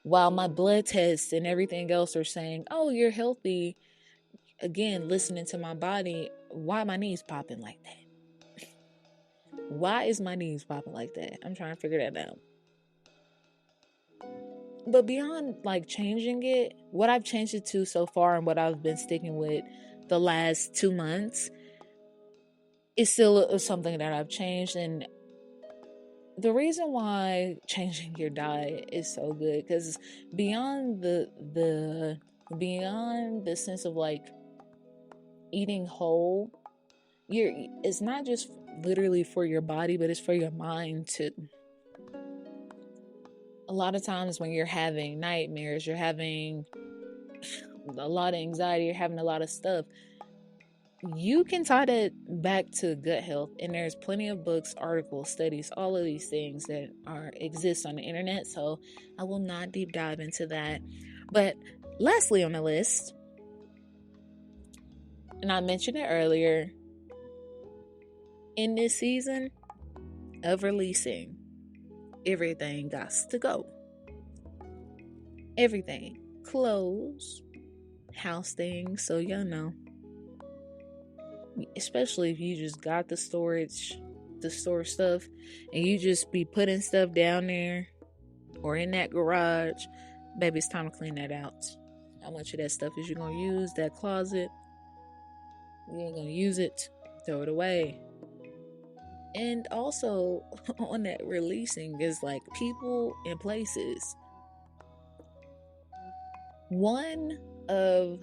while my blood tests and everything else are saying, "Oh, you're healthy." Again, listening to my body, why my knees popping like that? Why is my knees popping like that? I'm trying to figure that out. But beyond like changing it, what I've changed it to so far and what I've been sticking with the last 2 months is still something that I've changed. And the reason why changing your diet is so good, because beyond beyond the sense of like eating whole, it's not just literally for your body, but it's for your mind too. A lot of times when you're having nightmares, you're having a lot of anxiety, you're having a lot of stuff, you can tie that back to gut health. And there's plenty of books, articles, studies, all of these things that are exist on the internet, so I will not deep dive into that. But lastly on the list, and I mentioned it earlier, in this season of releasing, everything got to go. Everything. Clothes, house things, so y'all know. Especially if you just got the storage, the store stuff, and you just be putting stuff down there or in that garage, baby, it's time to clean that out. How much of that stuff is you gonna use? That closet, you ain't gonna use it, throw it away. And also on that releasing is like people and places. One of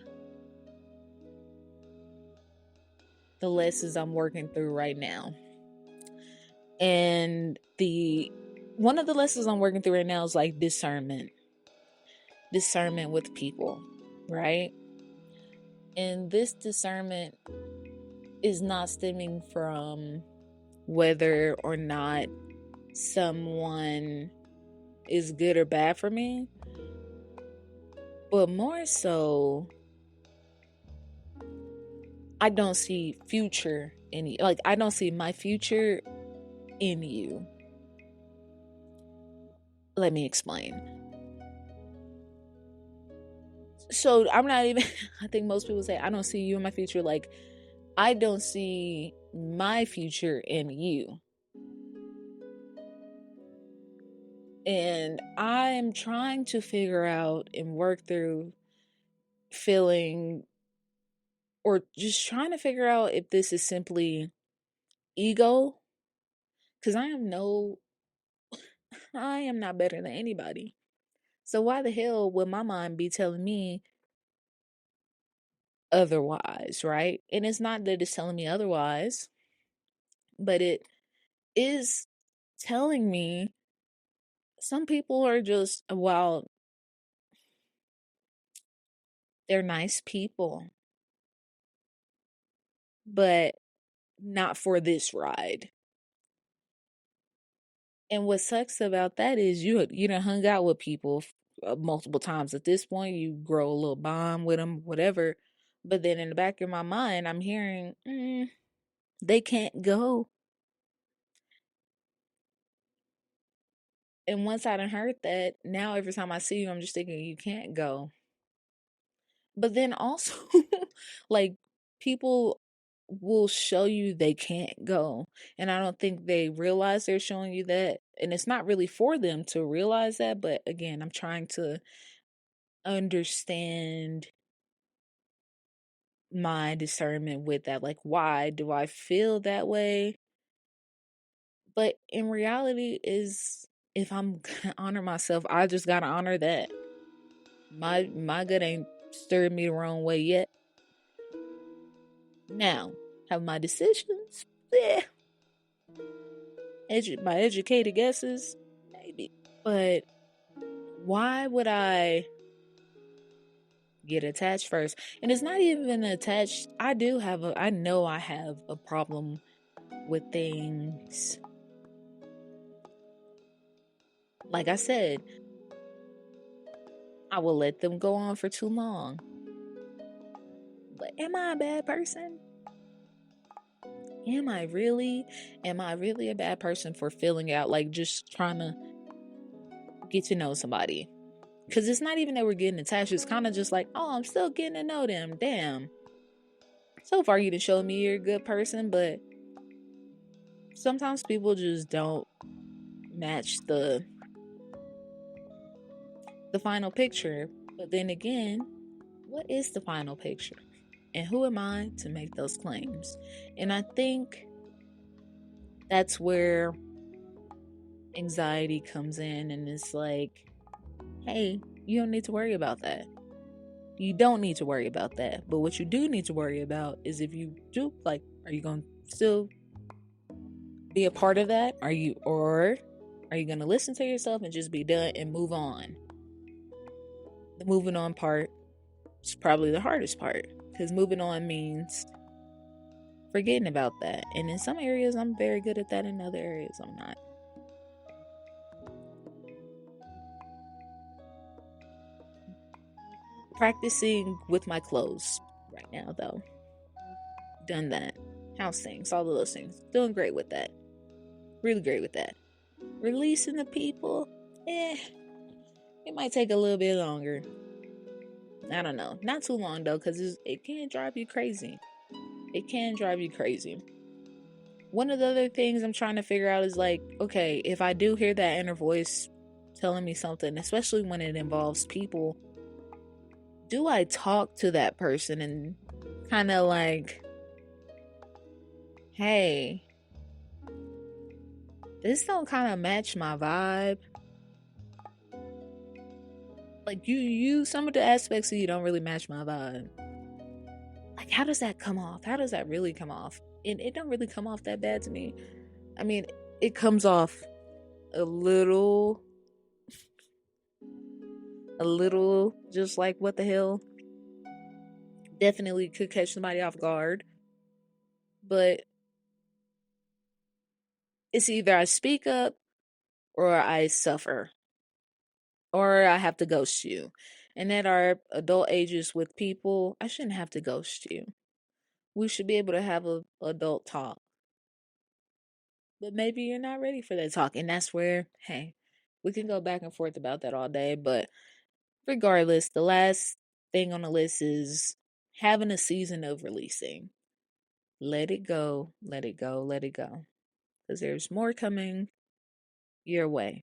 the lessons I'm working through right now, and the one of the lessons I'm working through right now is like discernment with people, right? And this discernment is not stemming from whether or not someone is good or bad for me, but more so, I don't see future in you. Like, I don't see my future in you. Let me explain. So I'm not even, I think most people say, I don't see you in my future. Like, I don't see my future in you. And I'm trying to figure out and work through feeling, or just trying to figure out if this is simply ego. Because I am not better than anybody. So why the hell would my mind be telling me otherwise, right? And it's not that it's telling me otherwise, but it is telling me some people are just, well, they're nice people, but not for this ride. And what sucks about that is you done hung out with people multiple times. At this point, you grow a little bond with them, whatever. But then in the back of my mind, I'm hearing they can't go. And once I done heard that, now every time I see you, I'm just thinking you can't go. But then also, like, people will show you they can't go. And I don't think they realize they're showing you that. And it's not really for them to realize that. But again, I'm trying to understand my discernment with that. Like, why do I feel that way? But in reality, is if I'm gonna honor myself, I just gotta honor that. My gut ain't stirred me the wrong way yet. Now, have my decisions? Yeah. My educated guesses? Maybe. But why would I get attached first? And it's not even attached. I know I have a problem with things. Like I said, I will let them go on for too long. But am I a bad person? Am I really a bad person for filling out, like, just trying to get to know somebody? Because it's not even that we're getting attached. It's kind of just like, oh, I'm still getting to know them. Damn. So far, you done showed me you're a good person, but sometimes people just don't match the final picture. But then again, what is the final picture? And who am I to make those claims? And I think that's where anxiety comes in, and it's like, hey, you don't need to worry about that. You don't need to worry about that. But what you do need to worry about is, if you do, like, are you going to still be a part of that? Are you going to listen to yourself and just be done and move on? The moving on part is probably the hardest part, because moving on means forgetting about that. And in some areas, I'm very good at that. In other areas, I'm not. Practicing with my clothes right now, though. Done that. House things, all of those things. Doing great with that. Really great with that. Releasing the people, it might take a little bit longer. I don't know. Not too long, though, because it can drive you crazy. It can drive you crazy. One of the other things I'm trying to figure out is, like, okay, if I do hear that inner voice telling me something, especially when it involves people, do I talk to that person and kind of like, hey, this don't kind of match my vibe? Like, you some of the aspects of you don't really match my vibe. Like, how does that come off? How does that really come off? And it don't really come off that bad to me. I mean, it comes off a little just like, what the hell? Definitely could catch somebody off guard. But it's either I speak up or I suffer, or I have to ghost you. And at our adult ages with people, I shouldn't have to ghost you. We should be able to have a adult talk. But maybe you're not ready for that talk. And that's where, hey, we can go back and forth about that all day. But regardless, the last thing on the list is having a season of releasing. Let it go, let it go, let it go. Because there's more coming your way.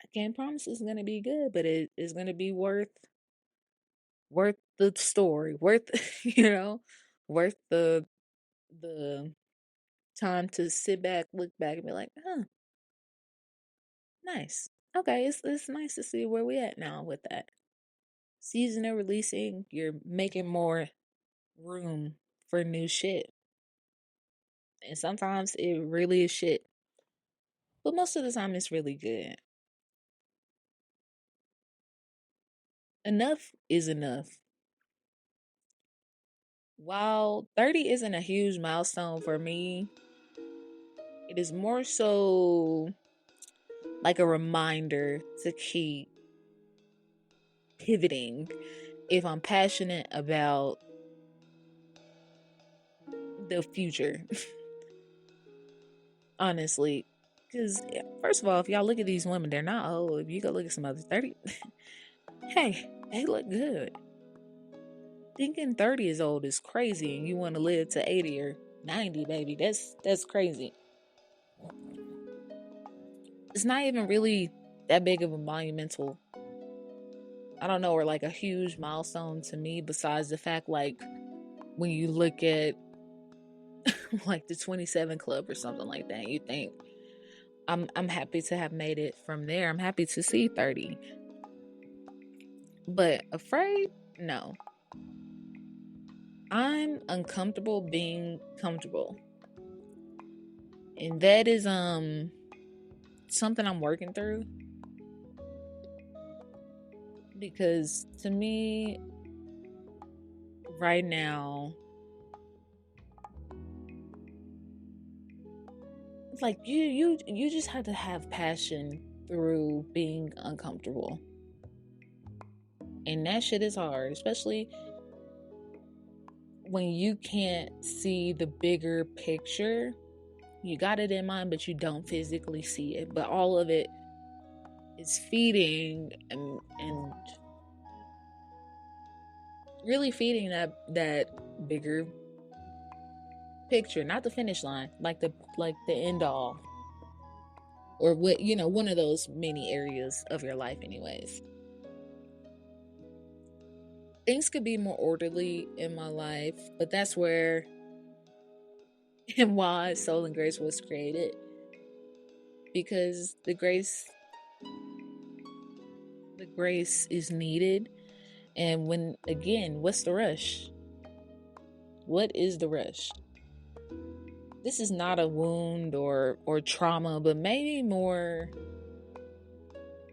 I can't promise it's gonna be good, but it is gonna be worth the story, worth worth the time to sit back, look back, and be like, huh, nice. Okay, it's nice to see where we at now with that. Season of releasing, you're making more room for new shit. And sometimes it really is shit. But most of the time it's really good. Enough is enough. While 30 isn't a huge milestone for me, it is more so like a reminder to keep pivoting if I'm passionate about the future. Honestly. Because, first of all, if y'all look at these women, they're not old. If you go look at some other 30, hey, they look good. Thinking 30 is old is crazy, and you want to live to 80 or 90, baby. That's crazy. It's not even really that big of a monumental, I don't know, or like a huge milestone to me, besides the fact, like, when you look at like the 27 Club or something like that, you think, I'm happy to have made it from there. I'm happy to see 30. But afraid? No. I'm uncomfortable being comfortable. And that is something I'm working through. Because to me, right now, it's like you just have to have passion through being uncomfortable. And that shit is hard, especially when you can't see the bigger picture. You got it in mind, but you don't physically see it. But all of it is feeding and really feeding that bigger picture, not the finish line, like the end all, or what, one of those many areas of your life. Anyways, things could be more orderly in my life, but that's where and why Soul and Grace was created, because the grace is needed. And when, again, what's the rush? What is the rush? This is not a wound or trauma, but maybe more,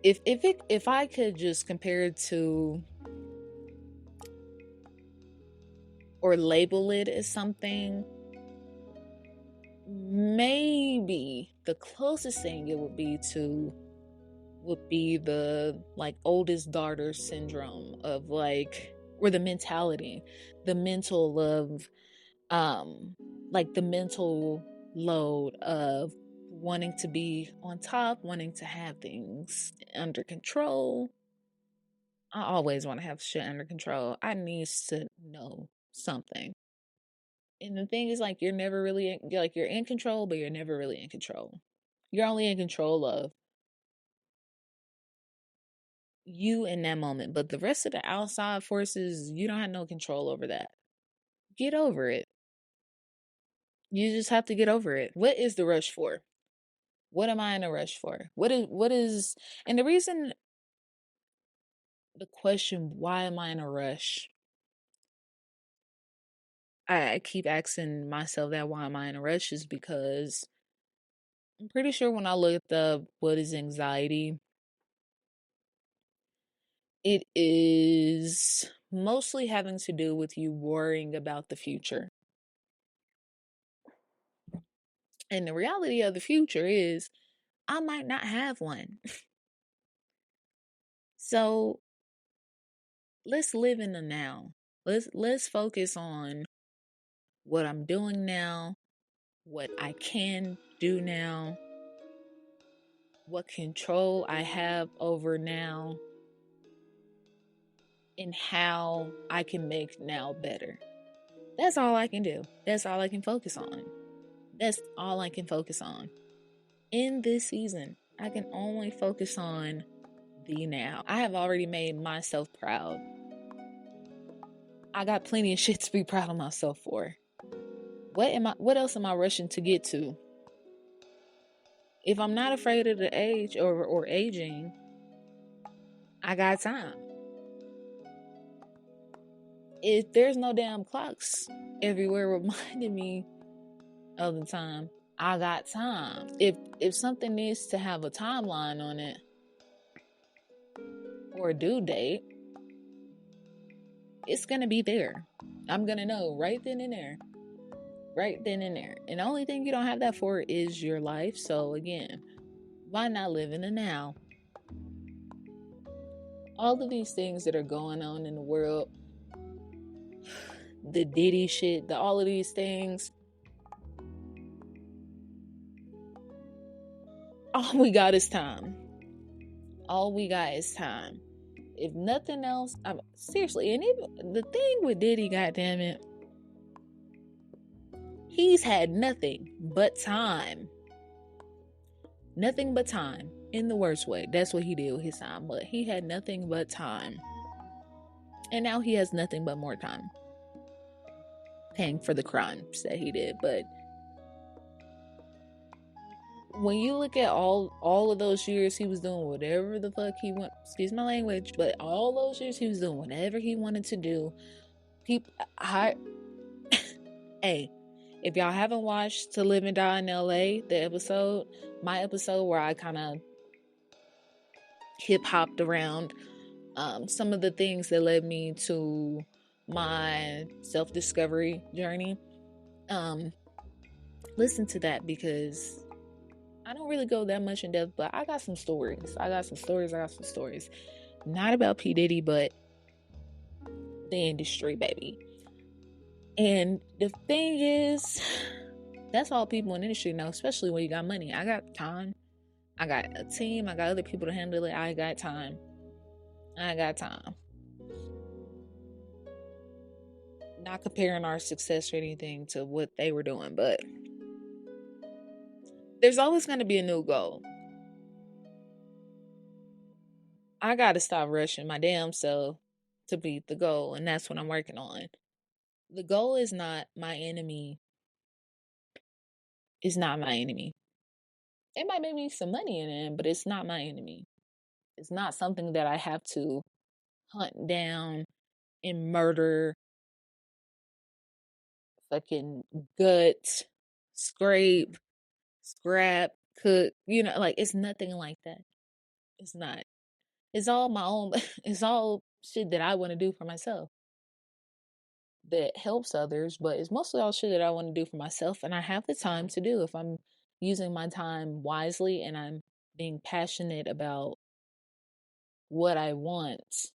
if I could just compare it to or label it as something, maybe the closest thing it would be the like oldest daughter syndrome of like, or the mentality, the mental of like the mental load of wanting to be on top, wanting to have things under control. I always want to have shit under control. I need to know something. And the thing is, like, you're never really you're in control, but you're never really in control. You're only in control of you in that moment, but the rest of the outside forces, you don't have no control over that. Get over it. You just have to get over it. What is the rush for? What am I in a rush for? And the reason, the question, why am I in a rush? I keep asking myself that, why am I in a rush, is because I'm pretty sure when I looked up what is anxiety, it is mostly having to do with you worrying about the future. And the reality of the future is I might not have one. So let's live in the now. Let's focus on what I'm doing now, what I can do now, what control I have over now, and how I can make now better. That's all I can do. That's all I can focus on. That's all I can focus on. In this season, I can only focus on the now. I have already made myself proud. I got plenty of shit to be proud of myself for. What else am I rushing to get to? If I'm not afraid of the age or aging, I got time. If there's no damn clocks everywhere reminding me of the time, I got time. If something needs to have a timeline on it or a due date, it's gonna be there. I'm gonna know right then and there. Right then and there. And the only thing you don't have that for is your life. So again, why not live in the now? All of these things that are going on in the world, the Diddy shit, all of these things, all we got is time. All we got is time. If nothing else, seriously, and even the thing with Diddy, goddammit, he's had nothing but time. Nothing but time. In the worst way. That's what he did with his time. But he had nothing but time. And now he has nothing but more time. paying for the crimes that he did. But when you look at all of those years, he was doing whatever the fuck he want. Excuse my language, but all those years he was doing whatever he wanted to do. People, hey, if y'all haven't watched To Live and Die in LA, my episode where I kind of hip hopped around some of the things that led me to my self discovery journey, listen to that, because I don't really go that much in depth, but I got some stories. Not about P. Diddy, but the industry, baby. And the thing is, that's all people in the industry know, especially when you got money. I got time. I got a team. I got other people to handle it. I got time. Not comparing our success or anything to what they were doing, but there's always going to be a new goal. I got to stop rushing my damn self to beat the goal, and that's what I'm working on. The goal is not my enemy. It's not my enemy. It might make me some money in it, but it's not my enemy. It's not something that I have to hunt down and murder, fucking gut, scrape, scrap, cook. Like, it's nothing like that. It's not. It's all my own. It's all shit that I want to do for myself that helps others, but it's mostly all shit that I want to do for myself, and I have the time to do if I'm using my time wisely and I'm being passionate about what I want.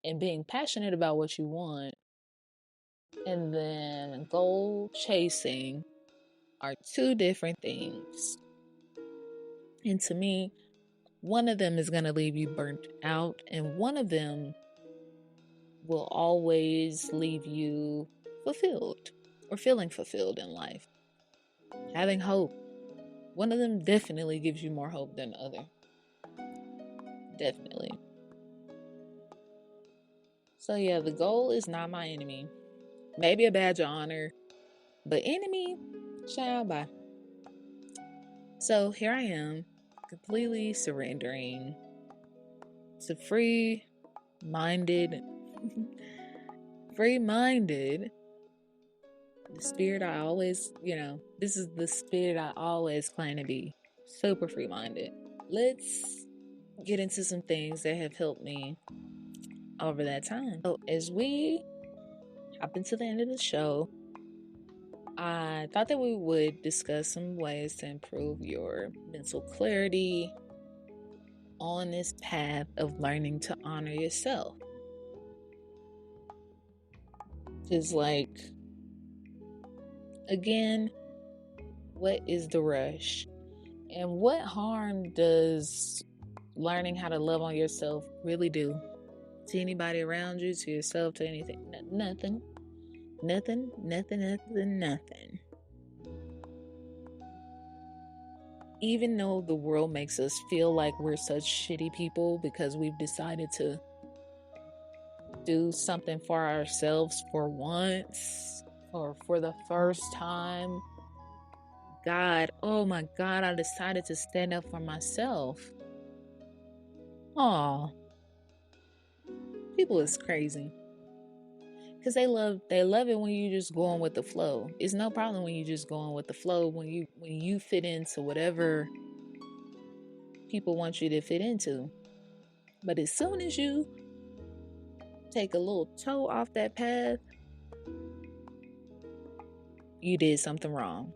And being passionate about what you want and then goal chasing are two different things. And to me, one of them is going to leave you burnt out, and one of them will always leave you fulfilled or feeling fulfilled in life. Having hope. One of them definitely gives you more hope than the other. Definitely. So yeah, the goal is not my enemy. Maybe a badge of honor, but enemy, child, bye. So here I am, completely surrendering to free-minded, the spirit I always, this is the spirit I always plan to be, super free-minded. Let's get into some things that have helped me over that time. So as we hop into the end of the show, I thought that we would discuss some ways to improve your mental clarity on this path of learning to honor yourself. Because, like, again, what is the rush? And what harm does learning how to love on yourself really do to anybody around you, to yourself, to anything? Nothing. Even though the world makes us feel like we're such shitty people because we've decided to do something for ourselves for once or for the first time. God, oh my God, I decided to stand up for myself. Aw. People is crazy. Because they love it when you just going with the flow. It's no problem when you just going with the flow, when you fit into whatever people want you to fit into. But as soon as you take a little toe off that path, you did something wrong.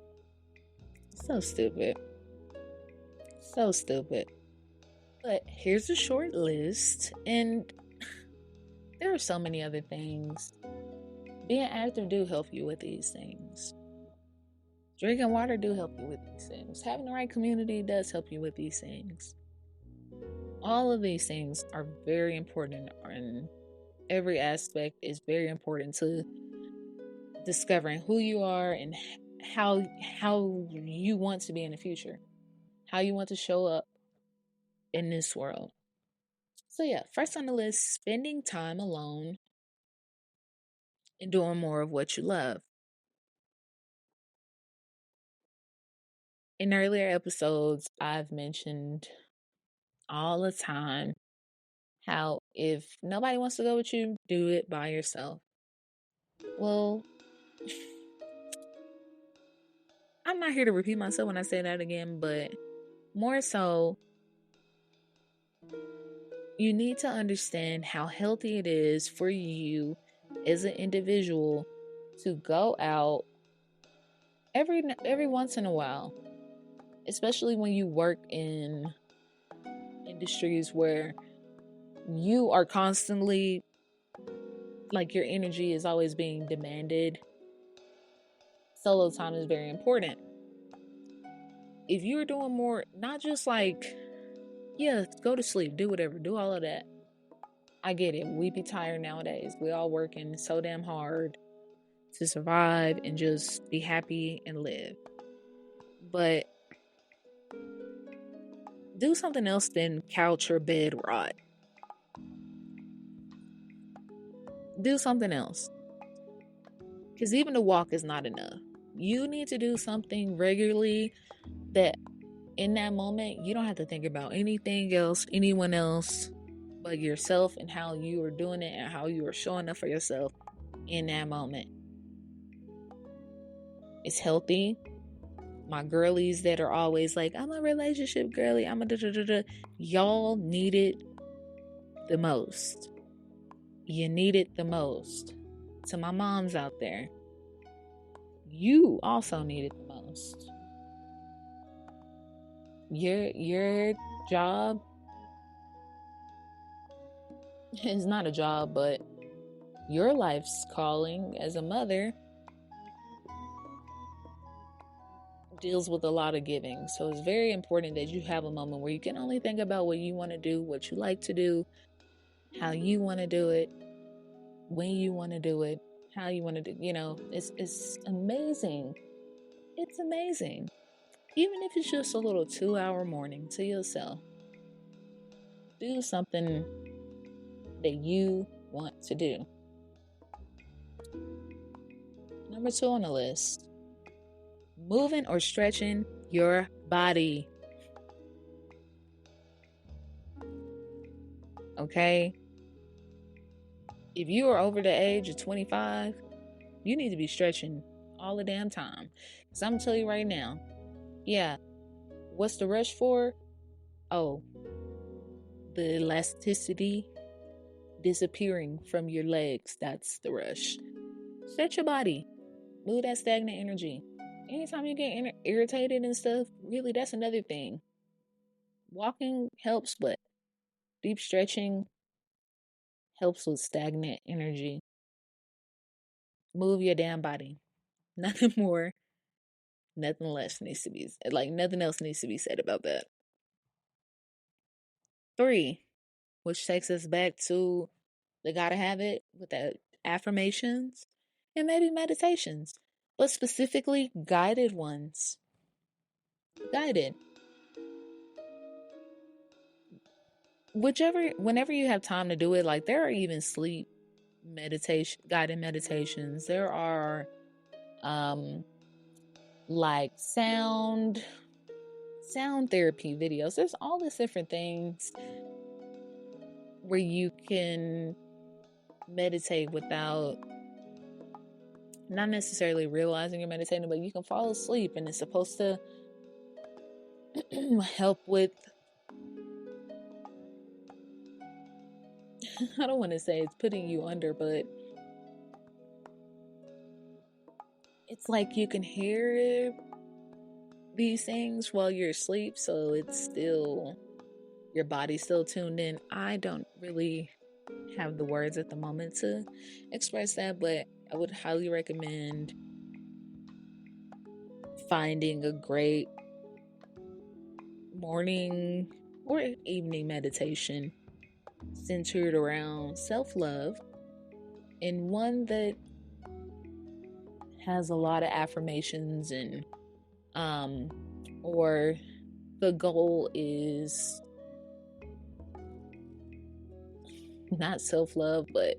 So stupid. But here's a short list, and there are so many other things. Being active do help you with these things. Drinking water do help you with these things. Having the right community does help you with these things. All of these things are very important, and every aspect is very important to discovering who you are and how you want to be in the future, how you want to show up in this world. So yeah, first on the list, spending time alone and doing more of what you love. In earlier episodes, I've mentioned all the time how if nobody wants to go with you, do it by yourself. Well, I'm not here to repeat myself when I say that again, but more so, you need to understand how healthy it is for you as an individual to go out every once in a while, especially when you work in industries where you are constantly, like, your energy is always being demanded. Solo time is very important. If you're doing more, not just like, yeah, go to sleep, do whatever, do all of that. I get it. We be tired nowadays. We all working so damn hard to survive and just be happy and live. But do something else than couch or bed rot. Do something else. Because even the walk is not enough. You need to do something regularly that in that moment, you don't have to think about anything else, anyone else but yourself and how you are doing it and how you are showing up for yourself in that moment. It's healthy. My girlies that are always like, I'm a relationship girly, I'm a da-da-da-da. Y'all need it the most. You need it the most. To my moms out there, you also need it the most. Your job is not a job, but your life's calling as a mother deals with a lot of giving. So it's very important that you have a moment where you can only think about what you want to do, what you like to do, how you want to do it, when you want to do it, how you want to do, it's amazing. It's amazing. Even if it's just a little 2-hour morning to yourself, do something that you want to do. Number 2 on the list, moving or stretching your body. Okay? If you are over the age of 25, you need to be stretching all the damn time. Because I'm going to tell you right now, yeah, what's the rush for? Oh, the elasticity disappearing from your legs. That's the rush. Stretch your body. Move that stagnant energy. Anytime you get irritated and stuff, really, that's another thing. Walking helps, but deep stretching helps with stagnant energy. Move your damn body. Nothing more, nothing less needs to be, like, nothing else needs to be said about that. 3, which takes us back to the gotta have it with the affirmations and maybe meditations, but specifically guided ones. Guided. Whenever you have time to do it, like, there are even sleep guided meditations. There are like sound therapy videos. There's all these different things where you can meditate without not necessarily realizing you're meditating, but you can fall asleep, and it's supposed to help with, I don't want to say it's putting you under, but it's like you can hear these things while you're asleep, so it's still, your body's still tuned in. I don't really have the words at the moment to express that, but I would highly recommend finding a great morning or evening meditation centered around self-love, and one that has a lot of affirmations and or the goal is not self-love, but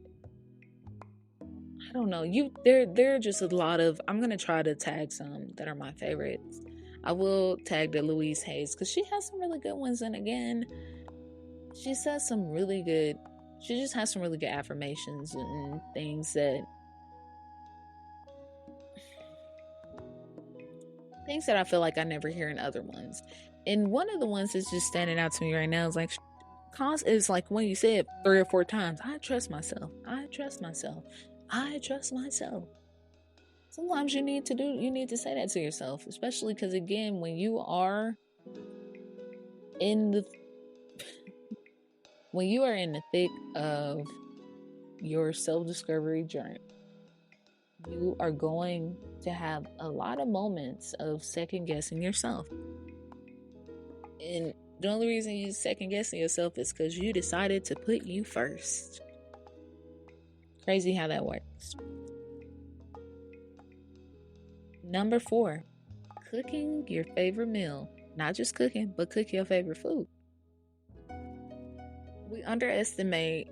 I don't know. There are just a lot of. I'm gonna try to tag some that are my favorites. I will tag the Louise Hayes because she has some really good ones, and again, she says some really good. She just has some really good affirmations and things that I feel like I never hear in other ones. And one of the ones that's just standing out to me right now is like, cause is like when you say it 3 or 4 times. I trust myself. I trust myself. I trust myself. Sometimes you need to say that to yourself, especially because again, when you are in the thick of your self-discovery journey, you are going to have a lot of moments of second guessing yourself. And the only reason you second guessing yourself is because you decided to put you first. Crazy how that works. Number 4, cooking your favorite meal. Not just cooking, but cook your favorite food. We underestimate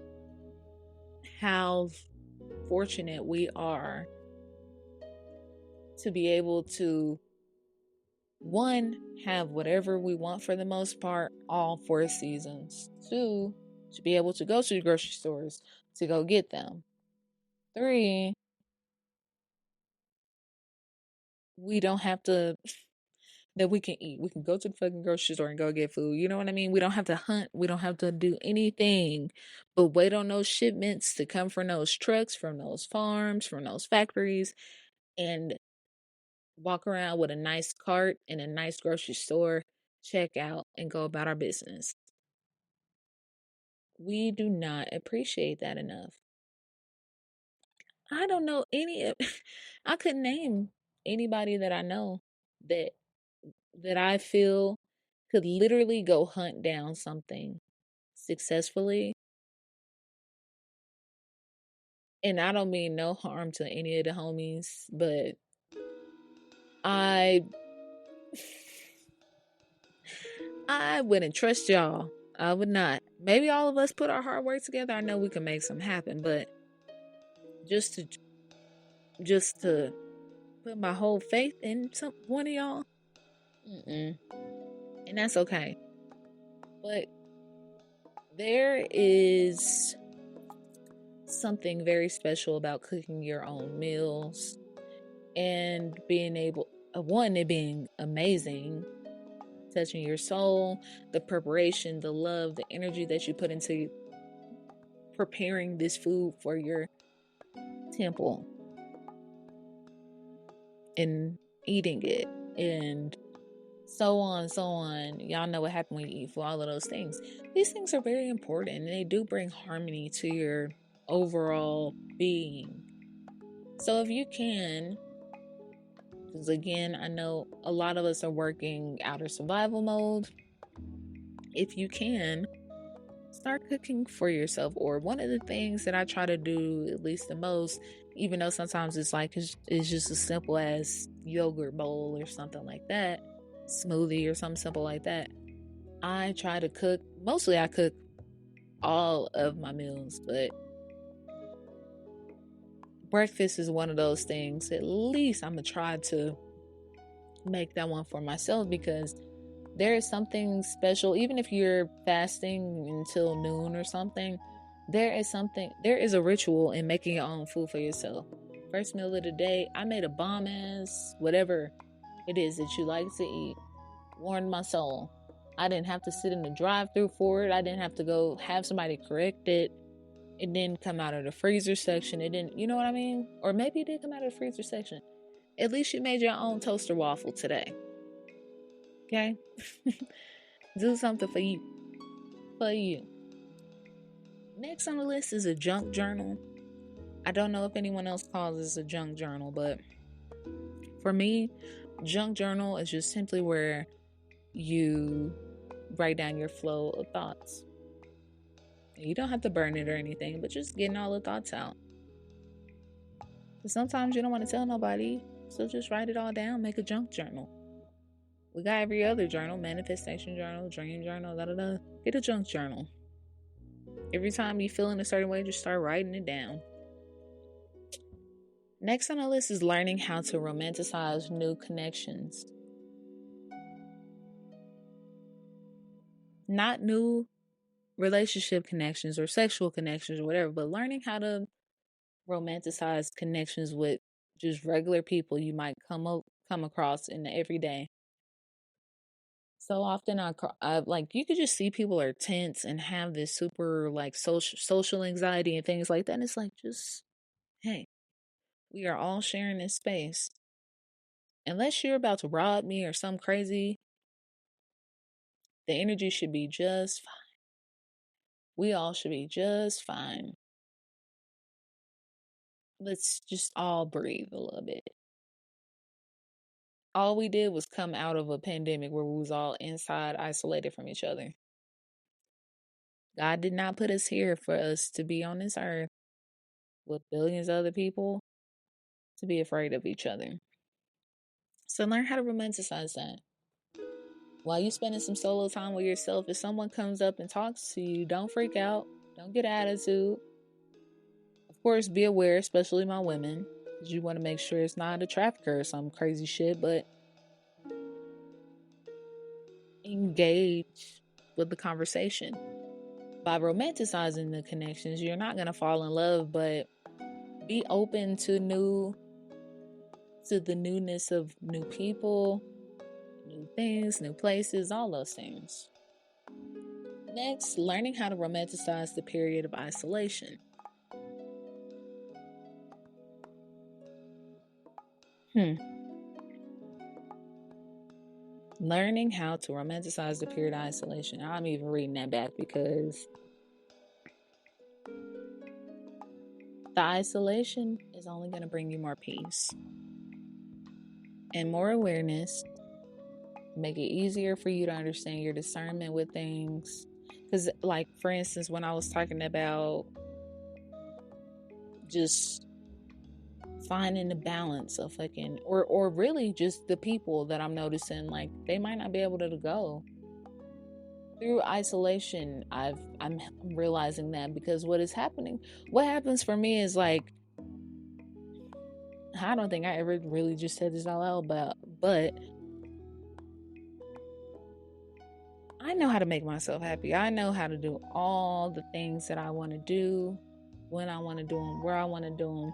how fortunate we are to be able to, one, have whatever we want for the most part, all 4 seasons. 2, to be able to go to the grocery stores to go get them. 3, we don't have to, that we can eat. We can go to the fucking grocery store and go get food. You know what I mean? We don't have to hunt. We don't have to do anything but wait on those shipments to come from those trucks, from those farms, from those factories, and walk around with a nice cart in a nice grocery store, check out, and go about our business. We do not appreciate that enough. I don't know I couldn't name anybody that I know that I feel could literally go hunt down something successfully. And I don't mean no harm to any of the homies, but I wouldn't trust y'all. I would not. Maybe all of us put our hard work together. I know we can make something happen, but just to put my whole faith in one of y'all, and that's okay. But there is something very special about cooking your own meals and being able, it being amazing, touching your soul, the preparation, the love, the energy that you put into preparing this food for your temple and eating it, and so on. Y'all know what happened when you eat for all of those things. These things are very important and they do bring harmony to your overall being. So if you can, because again, I know a lot of us are working outer survival mode. If you can, start cooking for yourself. Or one of the things that I try to do at least the most, even though sometimes it's just as simple as yogurt bowl or something like that, smoothie or something simple like that. I try to cook, mostly I cook all of my meals, but breakfast is one of those things. At least I'm gonna try to make that one for myself, because there is something special. Even if you're fasting until noon or something, there is a ritual in making your own food for yourself. First meal of the day, I made a bomb ass whatever it is that you like to eat. Warmed my soul. I didn't have to sit in the drive-thru for it. I didn't have to go have somebody correct it. It didn't come out of the freezer section. It didn't, you know what I mean? Or maybe it did come out of the freezer section. At least you made your own toaster waffle today. Okay? Do something for you. For you. Next on the list is a junk journal. I don't know if anyone else calls this a junk journal, but for me, junk journal is just simply where you write down your flow of thoughts. You don't have to burn it or anything, but just getting all the thoughts out. But sometimes you don't want to tell nobody, so just write it all down. Make a junk journal. We got every other journal: manifestation journal, dream journal, Get a junk journal. Every time you feel in a certain way, just start writing it down. Next on the list is learning how to romanticize new connections. Not new relationship connections or sexual connections or whatever, but learning how to romanticize connections with just regular people you might come across in the everyday. So often I like you could just see people are tense and have this super like social anxiety and things like that. And it's like just hey, we are all sharing this space. Unless you're about to rob me or some crazy, the energy should be just fine. We all should be just fine. Let's just all breathe a little bit. All we did was come out of a pandemic where we was all inside isolated from each other. God did not put us here for us to be on this earth with billions of other people to be afraid of each other. So learn how to romanticize that. While you spending some solo time with yourself, if someone comes up and talks to you, don't freak out. Don't get attitude. Of course, be aware, especially my women, because you want to make sure it's not a trafficker or some crazy shit, but engage with the conversation. By romanticizing the connections, you're not going to fall in love, but be open to the newness of new people, new things, new places, all those things. Next, learning how to romanticize the period of isolation. Learning how to romanticize the period of isolation. I'm even reading that back because the isolation is only going to bring you more peace and more awareness, make it easier for you to understand your discernment with things. Because, like, for instance, when I was talking about just finding the balance of fucking, or really just the people that I'm noticing, like, they might not be able to go through isolation. I'm realizing that because what happens for me is like, I don't think I ever really just said this out loud, but I know how to make myself happy. I know how to do all the things that I want to do, when I want to do them, where I want to do them,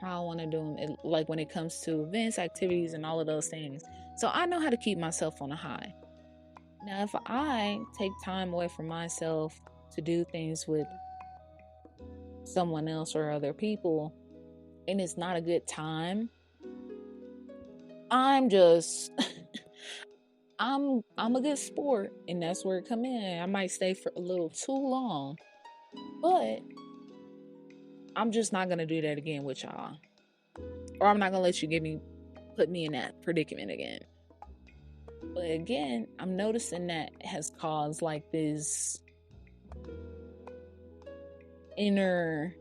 how I want to do them, like when it comes to events, activities, and all of those things. So I know how to keep myself on a high. Now, if I take time away from myself to do things with someone else or other people, and it's not a good time, I'm just I'm a good sport, and that's where it come in. I might stay for a little too long, but I'm just not gonna do that again with y'all, or I'm not gonna let you put me in that predicament again. But again, I'm noticing that has caused like this inner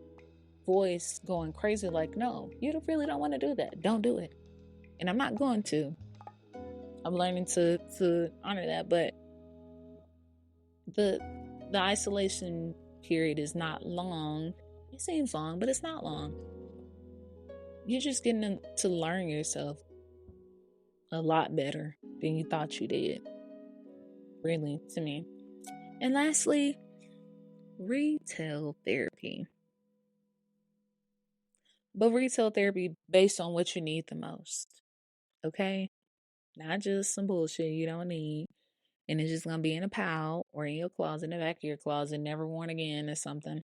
voice going crazy, like, no, you really don't want to do that. Don't do it. And I'm not going to. I'm learning to honor that, but the isolation period is not long. It seems long, but it's not long. You're just getting to learn yourself a lot better than you thought you did. Really, to me. And lastly, retail therapy. But retail therapy based on what you need the most. Okay? Not just some bullshit you don't need. And it's just gonna be in a pile or in your closet, in the back of your closet, never worn again or something.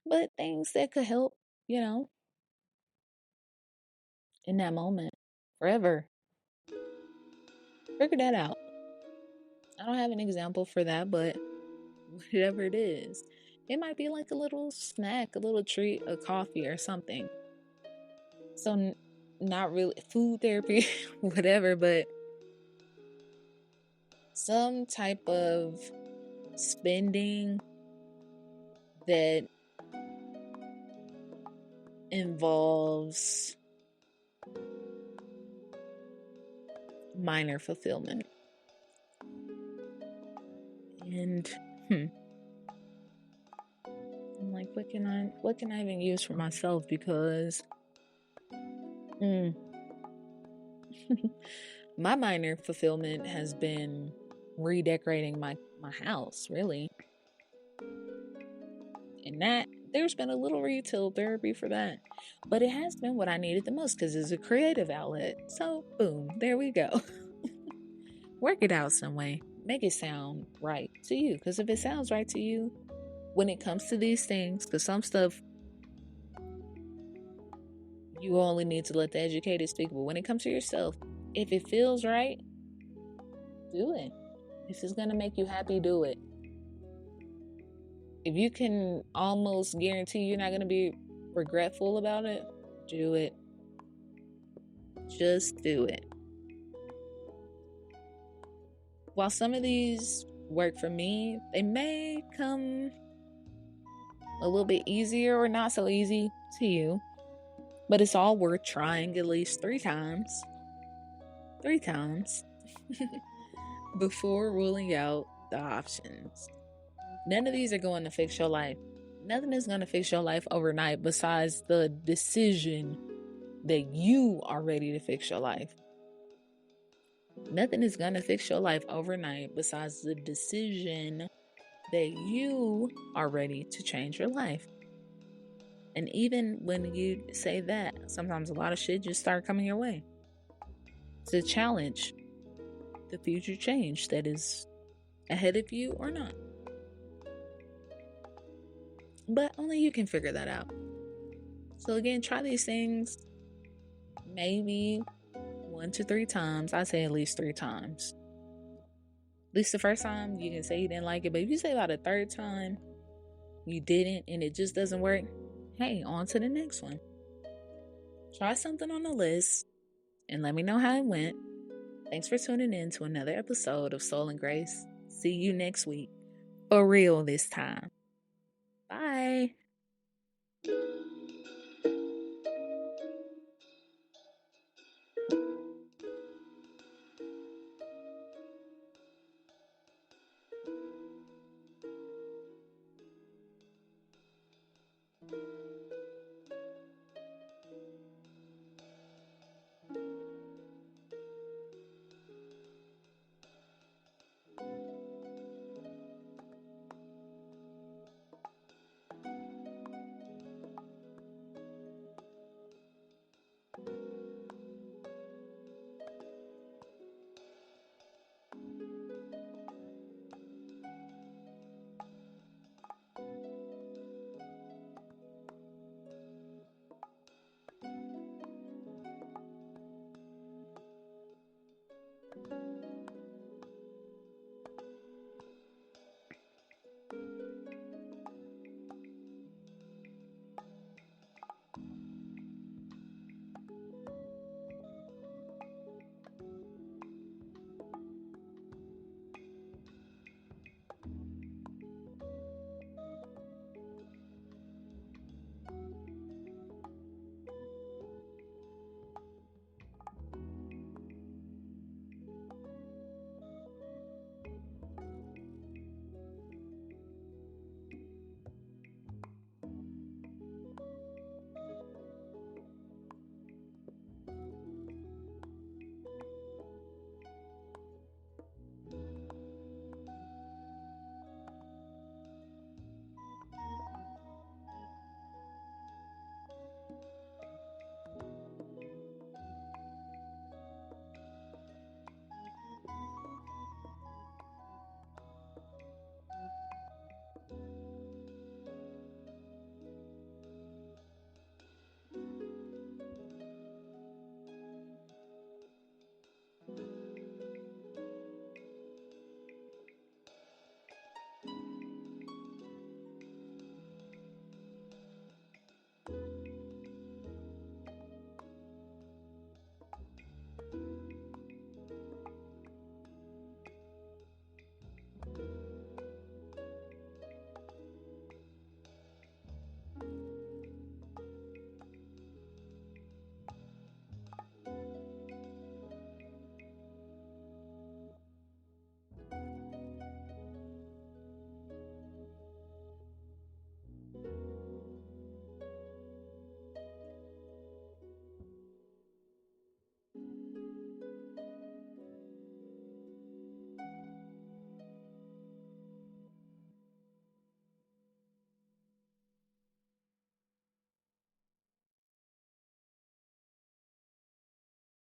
But things that could help, you know, in that moment. Forever. Figure that out. I don't have an example for that, but whatever it is, it might be like a little snack, a little treat, a coffee or something. So, not really food therapy, whatever, but some type of spending that involves minor fulfillment. And I'm like, what can I even use for myself? Because mm, my minor fulfillment has been redecorating my house, really. And that there's been a little retail therapy for that. But it has been what I needed the most because it's a creative outlet. So boom, there we go. Work it out some way. Make it sound right to you. Because if it sounds right to you, when it comes to these things, because some stuff you only need to let the educated speak, but when it comes to yourself, if it feels right, do it. If it's gonna make you happy, do it. If you can almost guarantee you're not gonna be regretful about it, do it. Just do it. While some of these work for me, they may come a little bit easier or not so easy to you, but it's all worth trying at least 3 times. 3 times before ruling out the options. None of these are going to fix your life. Nothing is going to fix your life overnight besides the decision that you are ready to fix your life. Nothing is going to fix your life overnight besides the decision that you are ready to change your life. And even when you say that, sometimes a lot of shit just start coming your way. It's a challenge the future change that is ahead of you or not. But only you can figure that out. So again, try these things maybe 1 to 3 times. I say at least 3 times. At least the first time you can say you didn't like it, but if you say about a third time you didn't and it just doesn't work, hey, on to the next one. Try something on the list and let me know how it went. Thanks for tuning in to another episode of Soul and Grace. See you next week. For real this time.